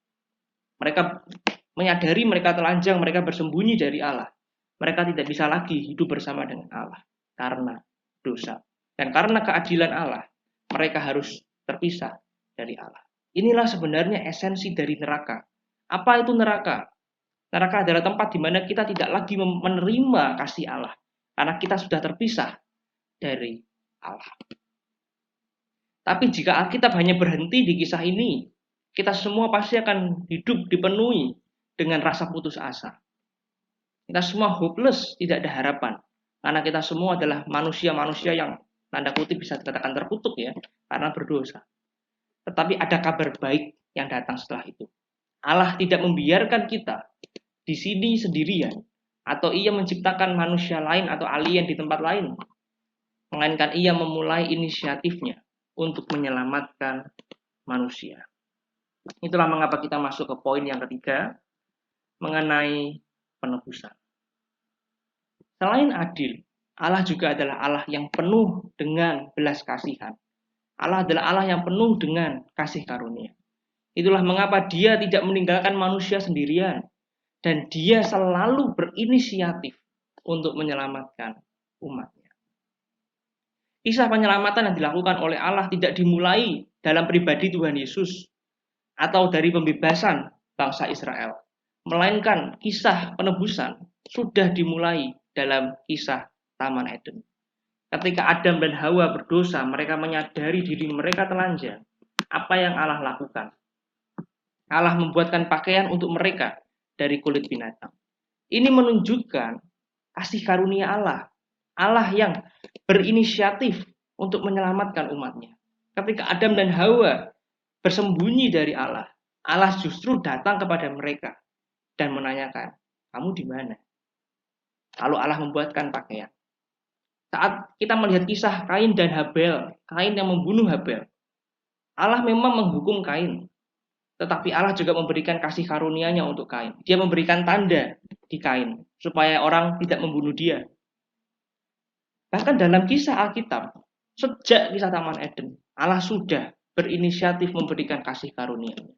Mereka menyadari mereka telanjang, mereka bersembunyi dari Allah. Mereka tidak bisa lagi hidup bersama dengan Allah karena dosa. Dan karena keadilan Allah, mereka harus terpisah dari Allah. Inilah sebenarnya esensi dari neraka. Apa itu neraka? Neraka adalah tempat di mana kita tidak lagi menerima kasih Allah. Karena kita sudah terpisah dari Allah. Tapi jika Alkitab hanya berhenti di kisah ini, kita semua pasti akan hidup dipenuhi dengan rasa putus asa. Kita semua hopeless, tidak ada harapan. Karena kita semua adalah manusia-manusia yang tanda kutip bisa dikatakan terkutuk ya, karena berdosa. Tetapi ada kabar baik yang datang setelah itu. Allah tidak membiarkan kita di sini sendirian, atau ia menciptakan manusia lain atau alien di tempat lain, melainkan ia memulai inisiatifnya untuk menyelamatkan manusia. Itulah mengapa kita masuk ke poin yang ketiga, mengenai penebusan. Selain adil, Allah juga adalah Allah yang penuh dengan belas kasihan. Allah adalah Allah yang penuh dengan kasih karunia. Itulah mengapa dia tidak meninggalkan manusia sendirian. Dan dia selalu berinisiatif untuk menyelamatkan umatnya. Kisah penyelamatan yang dilakukan oleh Allah tidak dimulai dalam pribadi Tuhan Yesus atau dari pembebasan bangsa Israel. Melainkan kisah penebusan sudah dimulai dalam kisah Taman Eden. Ketika Adam dan Hawa berdosa, mereka menyadari diri mereka telanjang. Apa yang Allah lakukan? Allah membuatkan pakaian untuk mereka dari kulit binatang. Ini menunjukkan kasih karunia Allah. Allah yang berinisiatif untuk menyelamatkan umatnya. Ketika Adam dan Hawa bersembunyi dari Allah, Allah justru datang kepada mereka dan menanyakan, kamu di mana? Lalu Allah membuatkan pakaian. Saat kita melihat kisah Kain dan Habel, Kain yang membunuh Habel, Allah memang menghukum Kain. Tetapi Allah juga memberikan kasih karunia-Nya untuk Kain. Dia memberikan tanda di Kain supaya orang tidak membunuh dia. Bahkan dalam kisah Alkitab, sejak kisah Taman Eden, Allah sudah berinisiatif memberikan kasih karunia-Nya.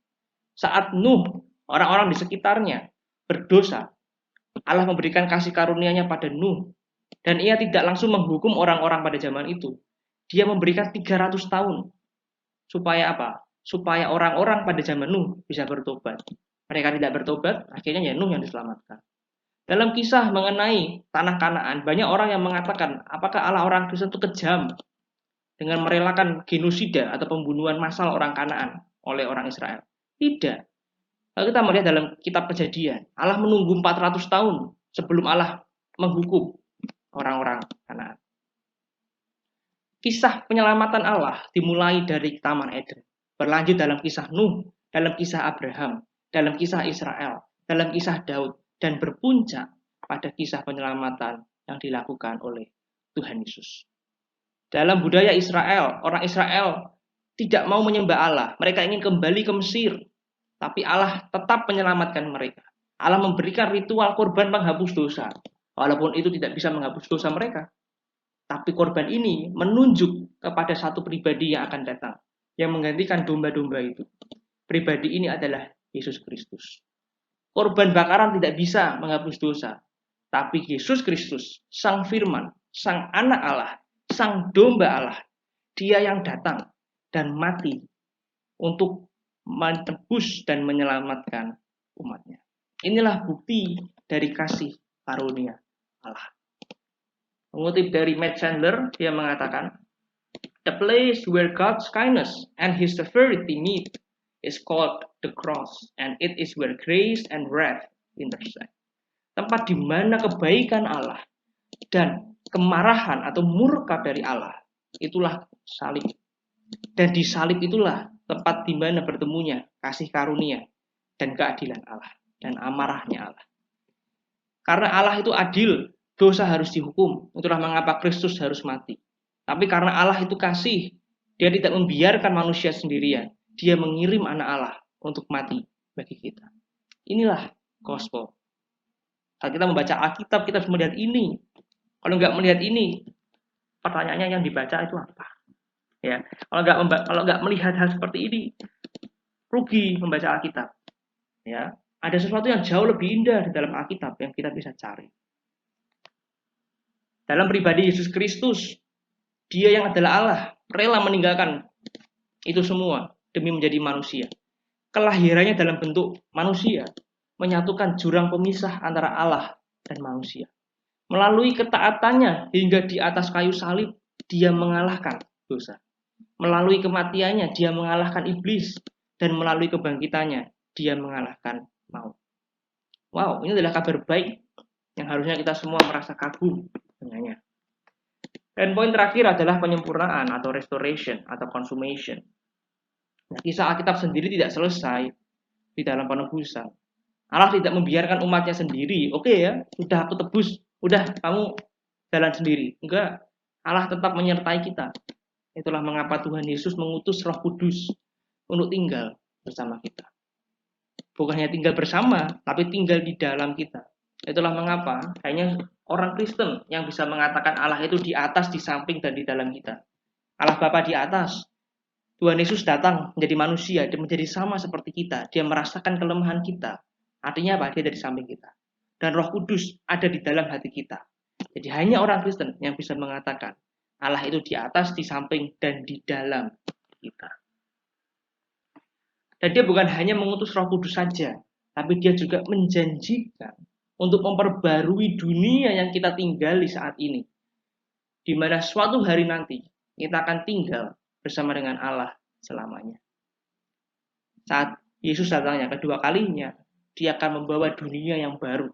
Saat Nuh, orang-orang di sekitarnya berdosa, Allah memberikan kasih karunia-Nya pada Nuh. Dan ia tidak langsung menghukum orang-orang pada zaman itu. Dia memberikan 300 tahun. Supaya apa? Supaya orang-orang pada zaman Nuh bisa bertobat. Mereka tidak bertobat, akhirnya ya Nuh yang diselamatkan. Dalam kisah mengenai tanah Kanaan, banyak orang yang mengatakan, apakah Allah orang Kristen itu kejam dengan merelakan genosida atau pembunuhan massal orang Kanaan oleh orang Israel? Tidak. Kalau kita melihat dalam kitab Kejadian, Allah menunggu 400 tahun sebelum Allah menghukum orang-orang Kanaan. Kisah penyelamatan Allah dimulai dari Taman Eden, berlanjut dalam kisah Nuh, dalam kisah Abraham, dalam kisah Israel, dalam kisah Daud, dan berpuncak pada kisah penyelamatan yang dilakukan oleh Tuhan Yesus. Dalam budaya Israel, orang Israel tidak mau menyembah Allah. Mereka ingin kembali ke Mesir, tapi Allah tetap menyelamatkan mereka. Allah memberikan ritual korban penghapus dosa. Walaupun itu tidak bisa menghapus dosa mereka. Tapi korban ini menunjuk kepada satu pribadi yang akan datang. Yang menggantikan domba-domba itu. Pribadi ini adalah Yesus Kristus. Korban bakaran tidak bisa menghapus dosa. Tapi Yesus Kristus, Sang Firman, Sang Anak Allah, Sang Domba Allah. Dia yang datang dan mati untuk menebus dan menyelamatkan umatnya. Inilah bukti dari kasih karunia Allah. Mengutip dari Matt Chandler, dia mengatakan, "The place where God's kindness and His severity meet is called the cross, and it is where grace and wrath intersect." Tempat di mana kebaikan Allah dan kemarahan atau murka dari Allah, itulah salib. Dan di salib itulah tempat di mana bertemunya kasih karunia dan keadilan Allah dan amarahnya Allah. Karena Allah itu adil, dosa harus dihukum. Itulah mengapa Kristus harus mati. Tapi karena Allah itu kasih, dia tidak membiarkan manusia sendirian. Dia mengirim anak Allah untuk mati bagi kita. Inilah gospel. Saat kita membaca Alkitab, kita harus melihat ini. Kalau nggak melihat ini, pertanyaannya yang dibaca itu apa? Ya, kalau nggak melihat hal seperti ini, rugi membaca Alkitab. Ya, ada sesuatu yang jauh lebih indah di dalam Alkitab yang kita bisa cari. Dalam pribadi Yesus Kristus, dia yang adalah Allah, rela meninggalkan itu semua demi menjadi manusia. Kelahirannya dalam bentuk manusia, menyatukan jurang pemisah antara Allah dan manusia. Melalui ketaatannya hingga di atas kayu salib, dia mengalahkan dosa. Melalui kematiannya, dia mengalahkan iblis. Dan melalui kebangkitannya, dia mengalahkan maut. Wow, ini adalah kabar baik yang harusnya kita semua merasa kagum dengannya. Dan poin terakhir adalah penyempurnaan atau restoration atau consummation. Nah, kisah Alkitab sendiri tidak selesai di dalam penebusan. Allah tidak membiarkan umatnya sendiri. Oke ya, sudah aku tebus, udah kamu jalan sendiri. Enggak, Allah tetap menyertai kita. Itulah mengapa Tuhan Yesus mengutus Roh Kudus untuk tinggal bersama kita. Bukan hanya tinggal bersama, tapi tinggal di dalam kita. Itulah mengapa hanya orang Kristen yang bisa mengatakan Allah itu di atas, di samping, dan di dalam kita. Allah Bapa di atas. Tuhan Yesus datang menjadi manusia, dia menjadi sama seperti kita. Dia merasakan kelemahan kita. Artinya apa? Dia ada di samping kita. Dan Roh Kudus ada di dalam hati kita. Jadi hanya orang Kristen yang bisa mengatakan Allah itu di atas, di samping, dan di dalam kita. Dan dia bukan hanya mengutus Roh Kudus saja, tapi dia juga menjanjikan untuk memperbarui dunia yang kita tinggali saat ini. Di mana suatu hari nanti kita akan tinggal bersama dengan Allah selamanya. Saat Yesus datangnya kedua kalinya, dia akan membawa dunia yang baru,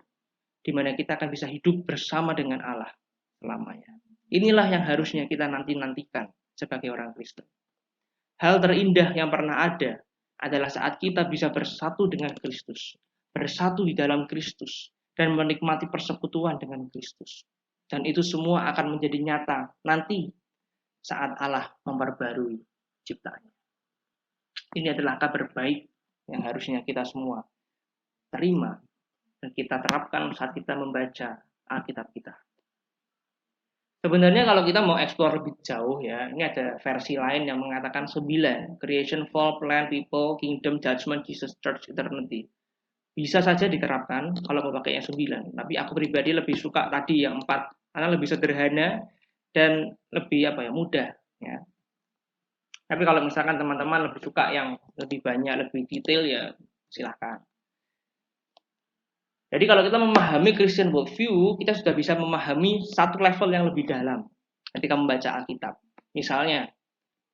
di mana kita akan bisa hidup bersama dengan Allah selamanya. Inilah yang harusnya kita nantikan sebagai orang Kristen. Hal terindah yang pernah ada adalah saat kita bisa bersatu dengan Kristus, bersatu di dalam Kristus, dan menikmati persekutuan dengan Kristus. Dan itu semua akan menjadi nyata nanti saat Allah memperbarui ciptaannya. Ini adalah kabar baik yang harusnya kita semua terima dan kita terapkan saat kita membaca Alkitab kita. Sebenarnya kalau kita mau explore lebih jauh ya, ini ada versi lain yang mengatakan 9, creation, fall, plan, people, kingdom, judgment, Jesus, church, eternity. Bisa saja diterapkan kalau mau pakai yang 9, tapi aku pribadi lebih suka tadi yang 4 karena lebih sederhana dan lebih mudah ya. Tapi kalau misalkan teman-teman lebih suka yang lebih banyak, lebih detail ya silahkan. Jadi kalau kita memahami Christian worldview, kita sudah bisa memahami satu level yang lebih dalam ketika membaca Alkitab. Misalnya,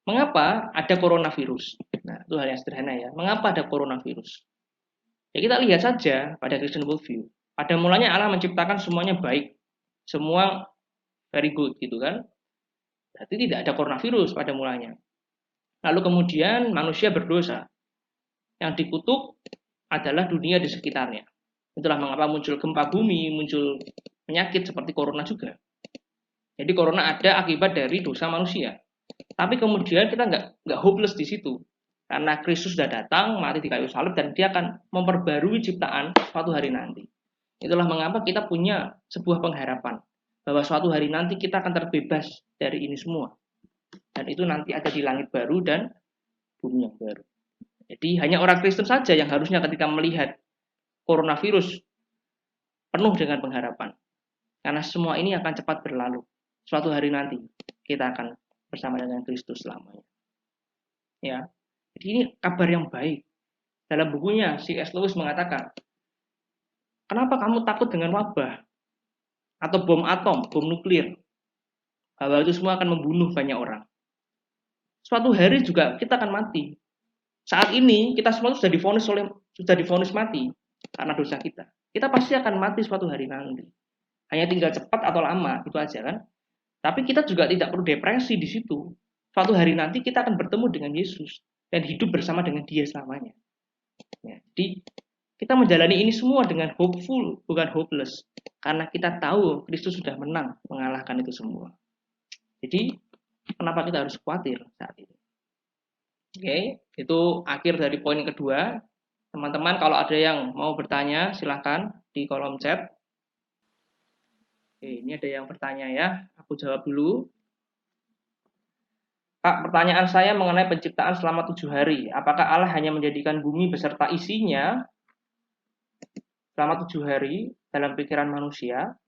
mengapa ada coronavirus? Nah, itu hal yang sederhana ya. Mengapa ada coronavirus? Ya kita lihat saja pada Christian worldview. Pada mulanya Allah menciptakan semuanya baik. Semua very good gitu kan. Berarti tidak ada coronavirus pada mulanya. Lalu kemudian manusia berdosa. Yang dikutuk adalah dunia di sekitarnya. Itulah mengapa muncul gempa bumi, muncul penyakit seperti corona juga. Jadi corona ada akibat dari dosa manusia. Tapi kemudian kita nggak hopeless di situ. Karena Kristus sudah datang, mati di kayu salib, dan dia akan memperbarui ciptaan suatu hari nanti. Itulah mengapa kita punya sebuah pengharapan. Bahwa suatu hari nanti kita akan terbebas dari ini semua. Dan itu nanti ada di langit baru dan bumi yang baru. Jadi hanya orang Kristen saja yang harusnya ketika melihat coronavirus penuh dengan pengharapan. Karena semua ini akan cepat berlalu. Suatu hari nanti kita akan bersama dengan Kristus selamanya. Ya. Jadi ini kabar yang baik Dalam bukunya, C.S. Lewis mengatakan, kenapa kamu takut dengan wabah atau bom atom, bom nuklir? Bahwa itu semua akan membunuh banyak orang. Suatu hari juga kita akan mati. Saat ini kita semua sudah divonis mati karena dosa kita. Kita pasti akan mati suatu hari nanti. Hanya tinggal cepat atau lama, itu aja kan. Tapi kita juga tidak perlu depresi di situ. Suatu hari nanti kita akan bertemu dengan Yesus dan hidup bersama dengan Dia selamanya. Ya, jadi kita menjalani ini semua dengan hopeful, bukan hopeless. Karena kita tahu Kristus sudah menang mengalahkan itu semua. Jadi kenapa kita harus khawatir saat ini? Oke, itu akhir dari poin kedua. Teman-teman kalau ada yang mau bertanya silahkan di kolom chat. Oke, ini ada yang bertanya ya. Aku jawab dulu. Kak, pertanyaan saya mengenai penciptaan selama 7 hari. Apakah Allah hanya menjadikan bumi beserta isinya selama 7 hari dalam pikiran manusia?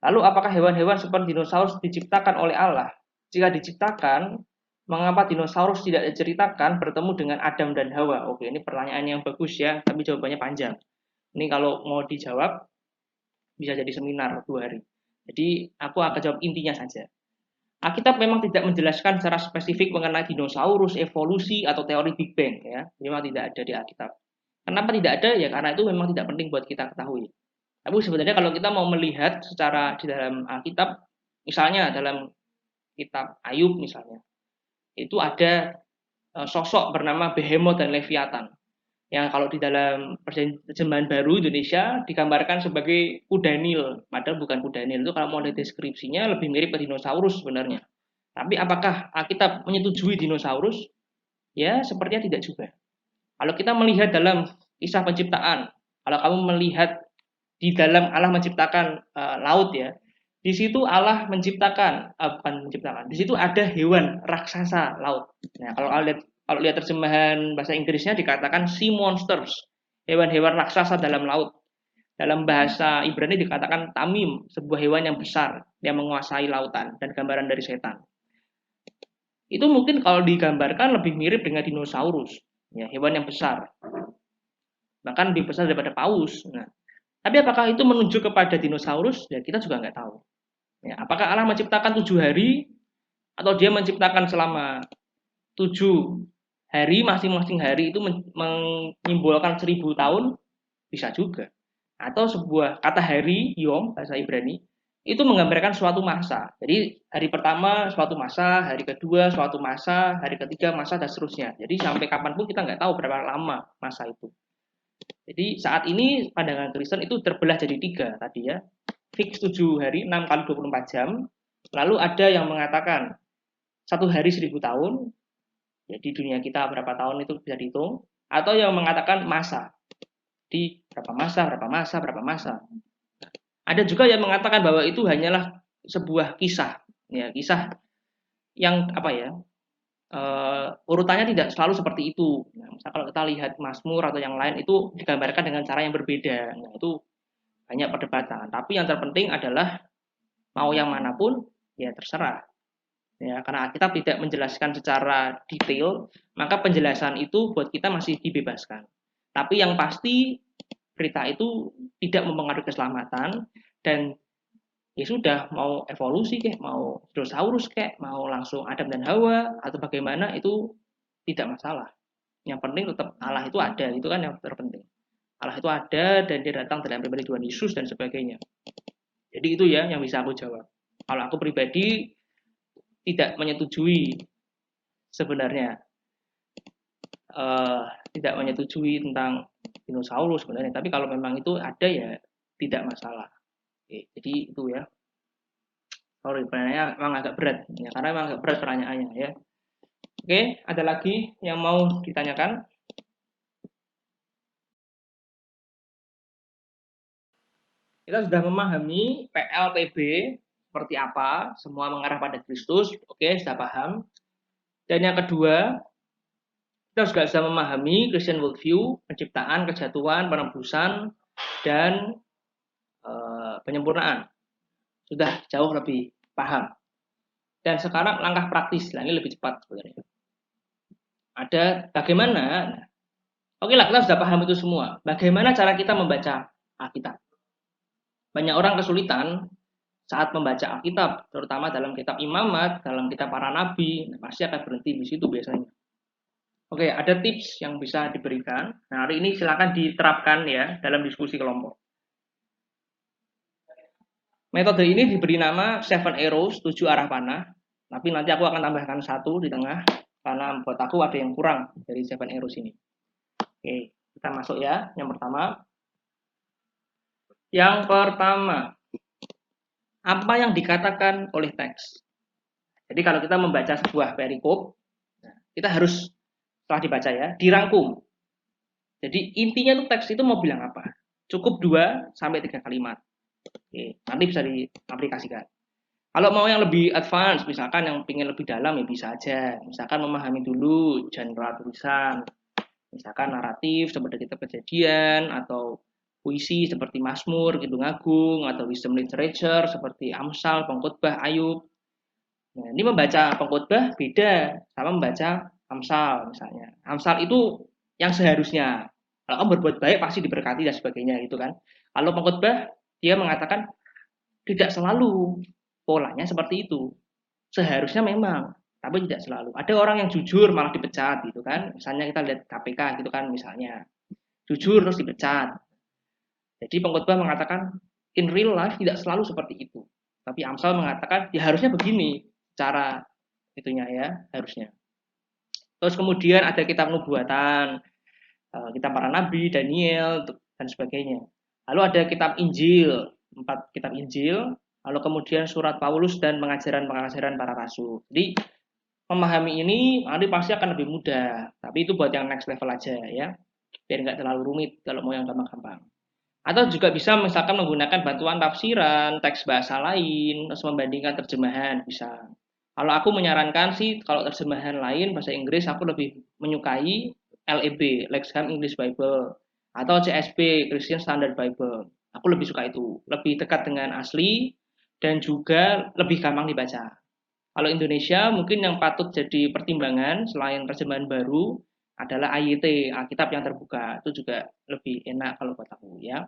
Lalu apakah hewan-hewan seperti dinosaurus diciptakan oleh Allah? Jika diciptakan, mengapa dinosaurus tidak diceritakan bertemu dengan Adam dan Hawa? Oke, ini pertanyaan yang bagus ya, tapi jawabannya panjang. Ini kalau mau dijawab, bisa jadi seminar 2 hari. Jadi aku akan jawab intinya saja. Alkitab memang tidak menjelaskan secara spesifik mengenai dinosaurus, evolusi, atau teori Big Bang. Ya. Memang tidak ada di Alkitab. Kenapa tidak ada? Ya karena itu memang tidak penting buat kita ketahui. Tapi sebenarnya kalau kita mau melihat secara di dalam Alkitab, misalnya dalam kitab Ayub misalnya, itu ada sosok bernama Behemoth dan Leviathan. Yang kalau di dalam terjemahan baru Indonesia digambarkan sebagai kuda Nil, padahal bukan kuda Nil. Itu kalau mau lihat deskripsinya lebih mirip ke dinosaurus sebenarnya. Tapi apakah Alkitab menyetujui dinosaurus? Ya, sepertinya tidak juga. Kalau kita melihat dalam kisah penciptaan, kalau kamu melihat di dalam Allah menciptakan laut ya, di situ Allah menciptakan bukan menciptakan, di situ ada hewan raksasa laut. Nah, kalau lihat terjemahan bahasa Inggrisnya dikatakan sea monsters, hewan-hewan raksasa dalam laut. Dalam bahasa Ibrani dikatakan tamim, sebuah hewan yang besar yang menguasai lautan dan gambaran dari setan. Itu mungkin kalau digambarkan lebih mirip dengan dinosaurus, ya, hewan yang besar. Bahkan lebih besar daripada paus. Nah, tapi apakah itu menunjuk kepada dinosaurus? Ya kita juga nggak tahu. Ya, apakah Allah menciptakan 7 hari atau dia menciptakan selama 7 hari, masing-masing hari itu menyimbolkan 1000 tahun? Bisa juga. Atau sebuah kata hari, yom, bahasa Ibrani, itu menggambarkan suatu masa. Jadi hari pertama suatu masa, hari kedua suatu masa, hari ketiga masa, dan seterusnya. Jadi sampai kapanpun kita nggak tahu berapa lama masa itu. Jadi saat ini pandangan Kristen itu terbelah jadi 3 tadi ya. Fix 7 hari, 6 kali 24 jam. Lalu ada yang mengatakan 1 hari 1000 tahun. Ya, di dunia kita berapa tahun itu bisa dihitung. Atau yang mengatakan masa. Di berapa masa, berapa masa, berapa masa. Ada juga yang mengatakan bahwa itu hanyalah sebuah kisah, ya kisah yang apa ya, urutannya tidak selalu seperti itu. Nah, misalnya kalau kita lihat Mazmur atau yang lain itu digambarkan dengan cara yang berbeda. Nah, itu banyak perdebatan. Tapi yang terpenting adalah mau yang manapun ya terserah. Ya, karena kita tidak menjelaskan secara detail, maka penjelasan itu buat kita masih dibebaskan. Tapi yang pasti berita itu tidak mempengaruhi keselamatan dan ya sudah mau evolusi kayak mau dinosaurus kayak mau langsung Adam dan Hawa atau bagaimana itu tidak masalah. Yang penting tetap Allah itu ada, itu kan yang terpenting. Allah itu ada dan dia datang dalam pribadi Tuhan Yesus dan sebagainya. Jadi itu ya yang bisa aku jawab. Kalau aku pribadi tidak menyetujui sebenarnya tidak menyetujui tentang dinosaurus sebenarnya. Tapi kalau memang itu ada ya tidak masalah. Oke, jadi itu ya. Sorry, pertanyaannya memang agak berat ya, karena memang agak berat pertanyaannya ya. Oke, ada lagi yang mau ditanyakan? Kita sudah memahami PLTB seperti apa, semua mengarah pada Kristus. Oke, sudah paham. Dan yang kedua, kita juga sudah memahami Christian worldview, penciptaan, kejatuhan, penebusan, dan penyempurnaan. Sudah jauh lebih paham. Dan sekarang langkah praktis, nah ini lebih cepat sebenarnya. Ada bagaimana Oke lah, kita sudah paham itu semua. Bagaimana cara kita membaca Alkitab? Banyak orang kesulitan saat membaca Alkitab, terutama dalam kitab Imamat, dalam kitab para nabi, pasti akan berhenti di situ biasanya. Oke, ada tips yang bisa diberikan. Nah, hari ini silakan diterapkan ya dalam diskusi kelompok. Metode ini diberi nama Seven Arrows, 7 arah panah. Tapi nanti aku akan tambahkan satu di tengah, karena buat aku ada yang kurang dari Seven Arrows ini. Oke, kita masuk ya. Yang pertama, apa yang dikatakan oleh teks? Jadi kalau kita membaca sebuah perikop, kita harus setelah dibaca ya, dirangkum. Jadi intinya tuh teks itu mau bilang apa? Cukup 2 sampai 3 kalimat. Oke, nanti bisa diaplikasikan. Kalau mau yang lebih advance, misalkan yang ingin lebih dalam ya bisa aja. Misalkan memahami dulu genre tulisan, misalkan naratif seperti kitab Kejadian, atau puisi seperti Mazmur, Kidung Agung, atau wisdom literature seperti Amsal, Pengkhotbah, Ayub. Nah, ini membaca Pengkhotbah beda sama membaca Amsal misalnya. Amsal itu yang seharusnya. Kalau kamu berbuat baik pasti diberkati dan sebagainya gitu kan. Kalau Pengkhotbah dia mengatakan tidak selalu polanya seperti itu. Seharusnya memang, tapi tidak selalu. Ada orang yang jujur malah dipecat gitu kan. Misalnya kita lihat KPK gitu kan misalnya. Jujur terus dipecat. Jadi Pengkhotbah mengatakan in real life tidak selalu seperti itu. Tapi Amsal mengatakan ya harusnya begini cara itunya ya, harusnya. Terus kemudian ada kitab nubuatan, kitab para nabi, Daniel dan sebagainya. Lalu ada kitab Injil, 4 kitab Injil, lalu kemudian surat Paulus dan pengajaran-pengajaran para rasul. Jadi memahami ini nanti pasti akan lebih mudah. Tapi itu buat yang next level aja ya, biar nggak terlalu rumit kalau mau yang gampang-gampang. Atau juga bisa misalkan menggunakan bantuan tafsiran, teks bahasa lain, terus membandingkan terjemahan bisa. Kalau aku menyarankan sih kalau terjemahan lain bahasa Inggris aku lebih menyukai LEB, Lexham English Bible, atau CSB, Christian Standard Bible. Aku lebih suka itu, lebih dekat dengan asli dan juga lebih gampang dibaca. Kalau Indonesia mungkin yang patut jadi pertimbangan selain terjemahan baru adalah AYT, Alkitab yang terbuka. Itu juga lebih enak kalau buat aku ya.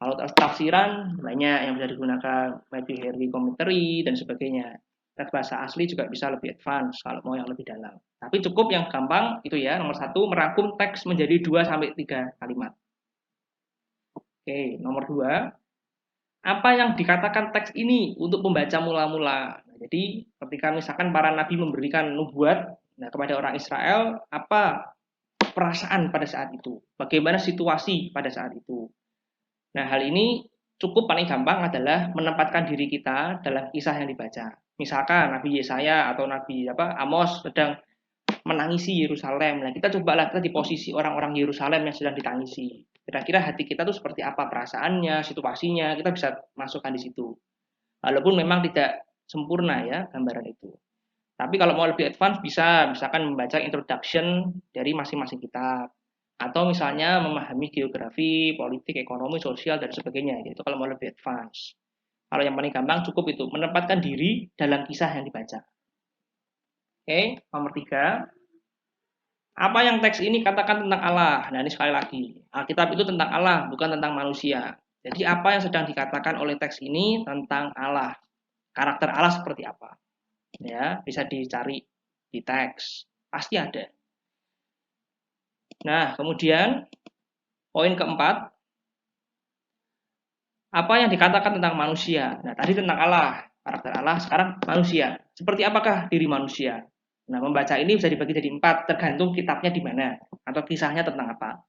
Kalau tafsiran banyak yang bisa digunakan, Matthew Henry Commentary dan sebagainya. Teks bahasa asli juga bisa lebih advance kalau mau yang lebih dalam. Tapi cukup yang gampang itu ya, nomor 1 merangkum teks menjadi 2 sampai 3 kalimat. Oke, nomor 2, apa yang dikatakan teks ini untuk pembaca mula-mula. Jadi ketika misalkan para nabi memberikan nubuat kepada orang Israel, apa perasaan pada saat itu? Bagaimana situasi pada saat itu? Nah, hal ini cukup paling gampang adalah menempatkan diri kita dalam kisah yang dibaca. Misalkan Nabi Yesaya atau Nabi Amos sedang menangisi Yerusalem. Nah, kita cobalah kita di posisi orang-orang Yerusalem yang sedang ditangisi. Kira-kira hati kita tuh seperti apa perasaannya, situasinya, kita bisa masukkan di situ. Walaupun memang tidak sempurna ya gambaran itu. Tapi kalau mau lebih advance bisa misalkan membaca introduction dari masing-masing kitab. Atau misalnya memahami geografi, politik, ekonomi, sosial, dan sebagainya. Itu kalau mau lebih advance. Kalau yang paling gampang cukup itu, menempatkan diri dalam kisah yang dibaca. Oke, nomor 3. Apa yang teks ini katakan tentang Allah? Nah, ini sekali lagi. Alkitab itu tentang Allah, bukan tentang manusia. Jadi apa yang sedang dikatakan oleh teks ini tentang Allah? Karakter Allah seperti apa? Ya, bisa dicari di teks. Pasti ada. Nah, kemudian poin keempat, apa yang dikatakan tentang manusia? Nah, tadi tentang Allah, karakter Allah, sekarang manusia. Seperti apakah diri manusia? Nah, membaca ini bisa dibagi jadi 4, tergantung kitabnya di mana atau kisahnya tentang apa.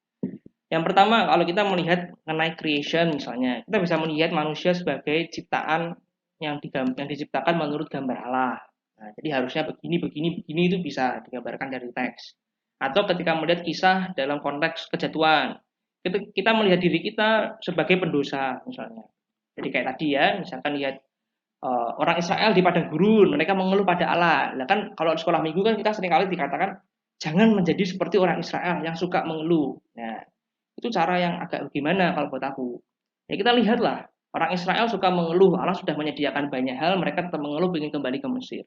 Yang pertama, kalau kita melihat mengenai creation misalnya, kita bisa melihat manusia sebagai ciptaan yang diciptakan menurut gambar Allah. Nah, jadi harusnya begini, begini, begini itu bisa digambarkan dari teks. Atau ketika melihat kisah dalam konteks kejatuhan, kita melihat diri kita sebagai pendosa misalnya. Jadi kayak tadi ya, misalkan lihat orang Israel di padang gurun, mereka mengeluh pada Allah. Nah kan kalau di sekolah minggu kan kita seringkali dikatakan jangan menjadi seperti orang Israel yang suka mengeluh. Nah, itu cara yang agak gimana kalau buat aku. Ya kita lihatlah, orang Israel suka mengeluh, Allah sudah menyediakan banyak hal, mereka tetap mengeluh ingin kembali ke Mesir.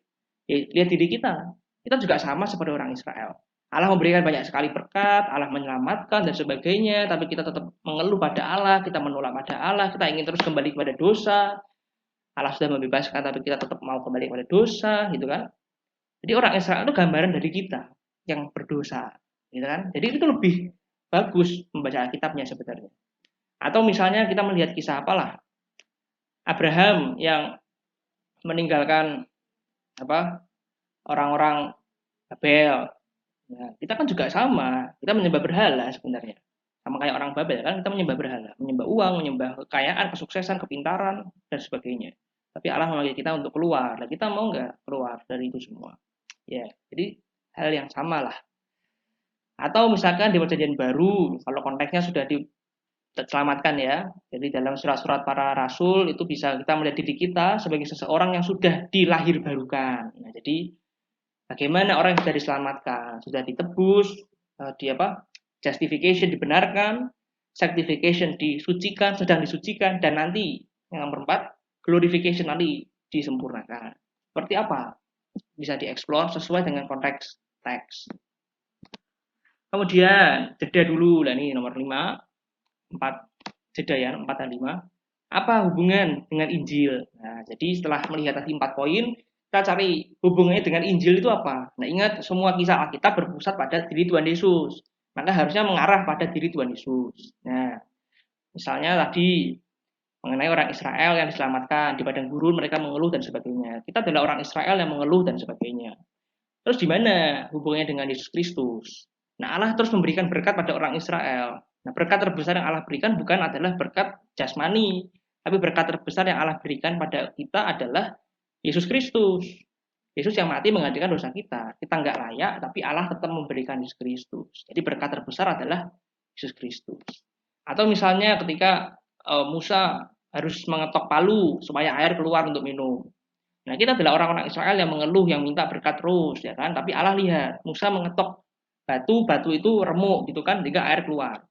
Ya, lihat diri kita juga sama seperti orang Israel. Allah memberikan banyak sekali berkat, Allah menyelamatkan dan sebagainya, tapi kita tetap mengeluh pada Allah, kita menolak pada Allah, kita ingin terus kembali kepada dosa. Allah sudah membebaskan, tapi kita tetap mau kembali kepada dosa, gitu kan? Jadi orang Israel itu gambaran dari kita yang berdosa, gitu kan? Jadi itu lebih bagus membaca Alkitabnya sebenarnya. Atau misalnya kita melihat kisah apalah Abraham yang meninggalkan apa orang-orang Babel. Nah, kita kan juga sama, kita menyembah berhala sebenarnya. Sama kayak orang Babel kan kita menyembah berhala, menyembah uang, menyembah kekayaan, kesuksesan, kepintaran dan sebagainya. Tapi Allah memanggil kita untuk keluar. Nah, kita mau nggak keluar dari itu semua? Ya, jadi hal yang sama lah. Atau misalkan di perjanjian baru, kalau konteksnya sudah diselamatkan ya. Jadi dalam surat-surat para rasul itu bisa kita melihat diri kita sebagai seseorang yang sudah dilahir barukan. Nah, jadi bagaimana orang yang sudah diselamatkan, sudah ditebus, di apa? Justification dibenarkan, sanctification disucikan, sedang disucikan, dan nanti yang nomor 4, glorification nanti disempurnakan. Seperti apa? Bisa dieksplor sesuai dengan konteks teks. Kemudian jeda dulu, lah ini nomor 5, 4 jeda ya, 4 dan 5. Apa hubungan dengan Injil? Nah, jadi setelah melihat tadi 4 poin, kita cari hubungannya dengan Injil itu apa. Nah, ingat semua kisah Alkitab berpusat pada diri Tuhan Yesus. Maka harusnya mengarah pada diri Tuhan Yesus. Nah, misalnya tadi mengenai orang Israel yang diselamatkan di padang gurun, mereka mengeluh dan sebagainya. Kita adalah orang Israel yang mengeluh dan sebagainya. Terus di mana hubungannya dengan Yesus Kristus? Nah, Allah terus memberikan berkat pada orang Israel. Nah, berkat terbesar yang Allah berikan bukan adalah berkat jasmani, tapi berkat terbesar yang Allah berikan pada kita adalah Yesus Kristus. Yesus yang mati menggantikan dosa kita. Kita nggak layak, tapi Allah tetap memberikan Yesus Kristus. Jadi berkat terbesar adalah Yesus Kristus. Atau misalnya ketika Musa harus mengetok palu supaya air keluar untuk minum. Nah, kita adalah orang-orang Israel yang mengeluh, yang minta berkat terus, ya kan? Tapi Allah lihat, Musa mengetok batu, batu itu remuk, gitu kan, sehingga air keluar.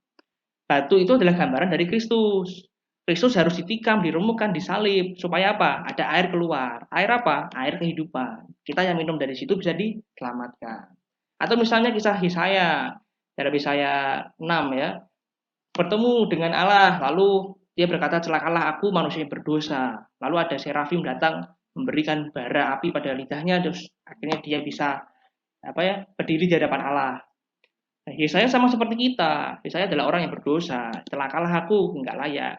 Batu itu adalah gambaran dari Kristus. Kristus harus ditikam, diremukkan, disalib, supaya apa? Ada air keluar. Air apa? Air kehidupan. Kita yang minum dari situ bisa diselamatkan. Atau misalnya kisah Yesaya, dari Yesaya 6 ya, bertemu dengan Allah, lalu dia berkata, celakalah aku manusia yang berdosa. Lalu ada serafim datang memberikan bara api pada lidahnya, terus akhirnya dia bisa berdiri di hadapan Allah. Nah, Yesaya sama seperti kita. Yesaya adalah orang yang berdosa. Celakalah aku, nggak layak.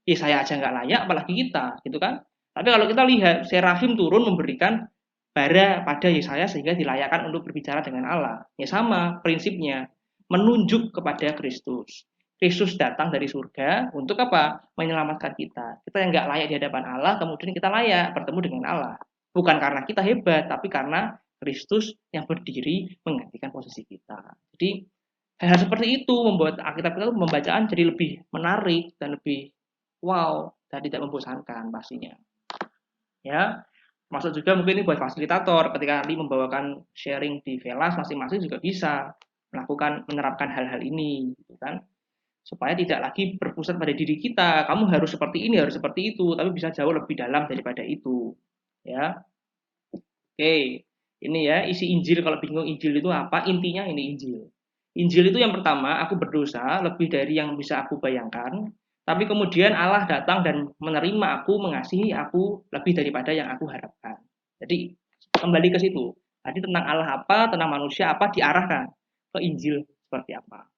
Yesaya aja nggak layak, apalagi kita, gitu kan? Tapi kalau kita lihat, serafim turun memberikan bara pada Yesaya sehingga dilayakkan untuk berbicara dengan Allah. Ya sama prinsipnya, menunjuk kepada Kristus. Kristus datang dari surga untuk apa? Menyelamatkan kita. Kita yang nggak layak di hadapan Allah, kemudian kita layak bertemu dengan Allah. Bukan karena kita hebat, tapi karena Kristus yang berdiri menggantikan posisi kita. Jadi hal-hal seperti itu membuat Alkitab kita pembacaan jadi lebih menarik dan lebih wow dan tidak membosankan pastinya. Ya, masuk juga mungkin ini buat fasilitator ketika nanti membawakan sharing di Velas masing-masing juga bisa menerapkan hal-hal ini, gitu kan? Supaya tidak lagi berpusat pada diri kita, kamu harus seperti ini, harus seperti itu, tapi bisa jauh lebih dalam daripada itu. Ya. Oke, ini ya isi Injil. Kalau bingung Injil itu apa, intinya ini Injil. Injil itu yang pertama, aku berdosa lebih dari yang bisa aku bayangkan, tapi kemudian Allah datang dan menerima aku, mengasihi aku lebih daripada yang aku harapkan. Jadi kembali ke situ. Tadi tentang Allah apa, tentang manusia apa, diarahkan ke Injil seperti apa.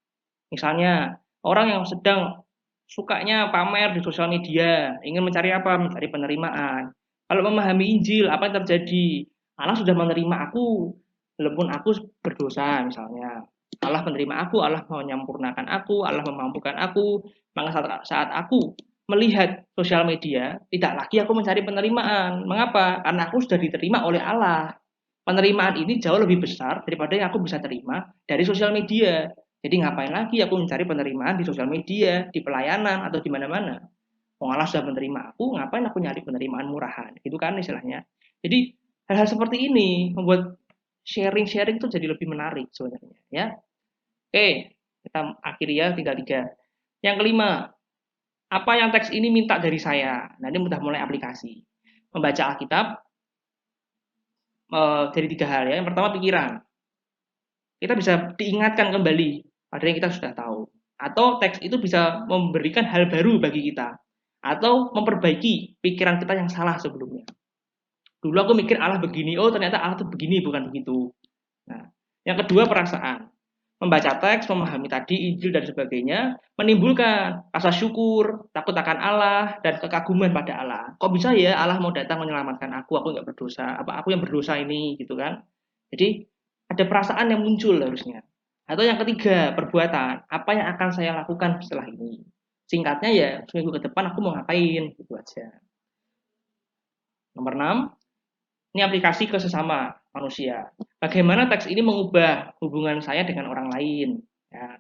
Misalnya orang yang sedang sukanya pamer di sosial media, ingin mencari apa? Mencari penerimaan. Kalau memahami Injil, apa yang terjadi? Allah sudah menerima aku, walaupun aku berdosa misalnya. Allah menerima aku, Allah menyempurnakan aku, Allah memampukan aku. Maka saat aku melihat sosial media, tidak lagi aku mencari penerimaan. Mengapa? Karena aku sudah diterima oleh Allah. Penerimaan ini jauh lebih besar daripada yang aku bisa terima dari sosial media. Jadi ngapain lagi aku mencari penerimaan di sosial media, di pelayanan, atau di mana-mana. Allah sudah menerima aku, ngapain aku nyari penerimaan murahan? Gitu kan istilahnya. Jadi hal-hal seperti ini membuat sharing-sharing itu jadi lebih menarik sebenarnya. Ya, oke, kita akhiri ya, tinggal 3. Yang kelima, apa yang teks ini minta dari saya? Nah, ini sudah mulai aplikasi. Membaca Alkitab dari 3 hal ya. Yang pertama pikiran. kita bisa diingatkan kembali pada yang kita sudah tahu. Atau teks itu bisa memberikan hal baru bagi kita. Atau memperbaiki pikiran kita yang salah sebelumnya. Dulu aku mikir Allah begini, oh ternyata Allah itu begini, bukan begitu. Nah, yang kedua perasaan. Membaca teks, memahami tadi Injil dan sebagainya, menimbulkan rasa syukur, takut akan Allah, dan kekaguman pada Allah. Kok bisa ya Allah mau datang menyelamatkan aku nggak berdosa, apa aku yang berdosa ini, gitu kan? Jadi ada perasaan yang muncul harusnya. Atau yang ketiga, perbuatan. Apa yang akan saya lakukan setelah ini? Singkatnya ya, seminggu ke depan aku mau ngapain, gitu aja. Nomor 6, ini aplikasi ke sesama manusia. Bagaimana teks ini mengubah hubungan saya dengan orang lain? Ya.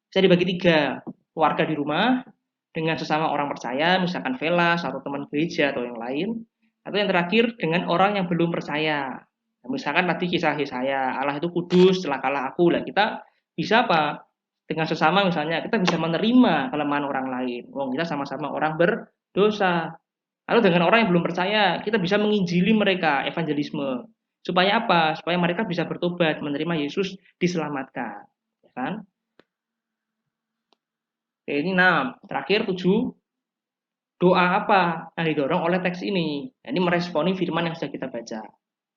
Bisa dibagi tiga. Keluarga di rumah, dengan sesama orang percaya, misalkan velas atau teman gereja atau yang lain. Atau yang terakhir, dengan orang yang belum percaya. Nah, misalkan tadi kisah saya, Allah itu kudus, celakalah aku. Lah kita bisa apa? Dengan sesama misalnya, kita bisa menerima kelemahan orang lain. Wong kita sama-sama orang berdosa. Lalu dengan orang yang belum percaya, kita bisa menginjili mereka, evangelisme. Supaya apa? Supaya mereka bisa bertobat, menerima Yesus, diselamatkan. Ya kan? Oke, ini 6. Terakhir 7. Doa apa yang didorong oleh teks ini? Nah, ini meresponi firman yang sudah kita baca.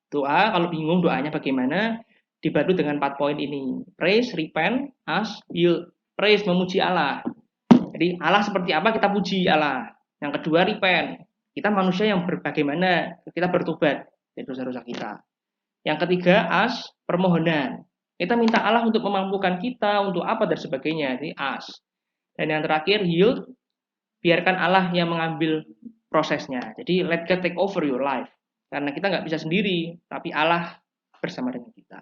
Doa, kalau bingung doanya bagaimana, dibantu dengan 4 poin ini. Praise, repent, ask, yield. Praise, memuji Allah. Jadi Allah seperti apa kita puji Allah. Yang kedua repent. Kita manusia yang bagaimana kita bertobat dari dosa-dosa kita. Yang ketiga ask, permohonan. Kita minta Allah untuk memampukan kita untuk apa dan sebagainya. Ini ask. Dan yang terakhir yield, biarkan Allah yang mengambil prosesnya. Jadi let God take over your life. Karena kita nggak bisa sendiri, tapi Allah bersama dengan kita.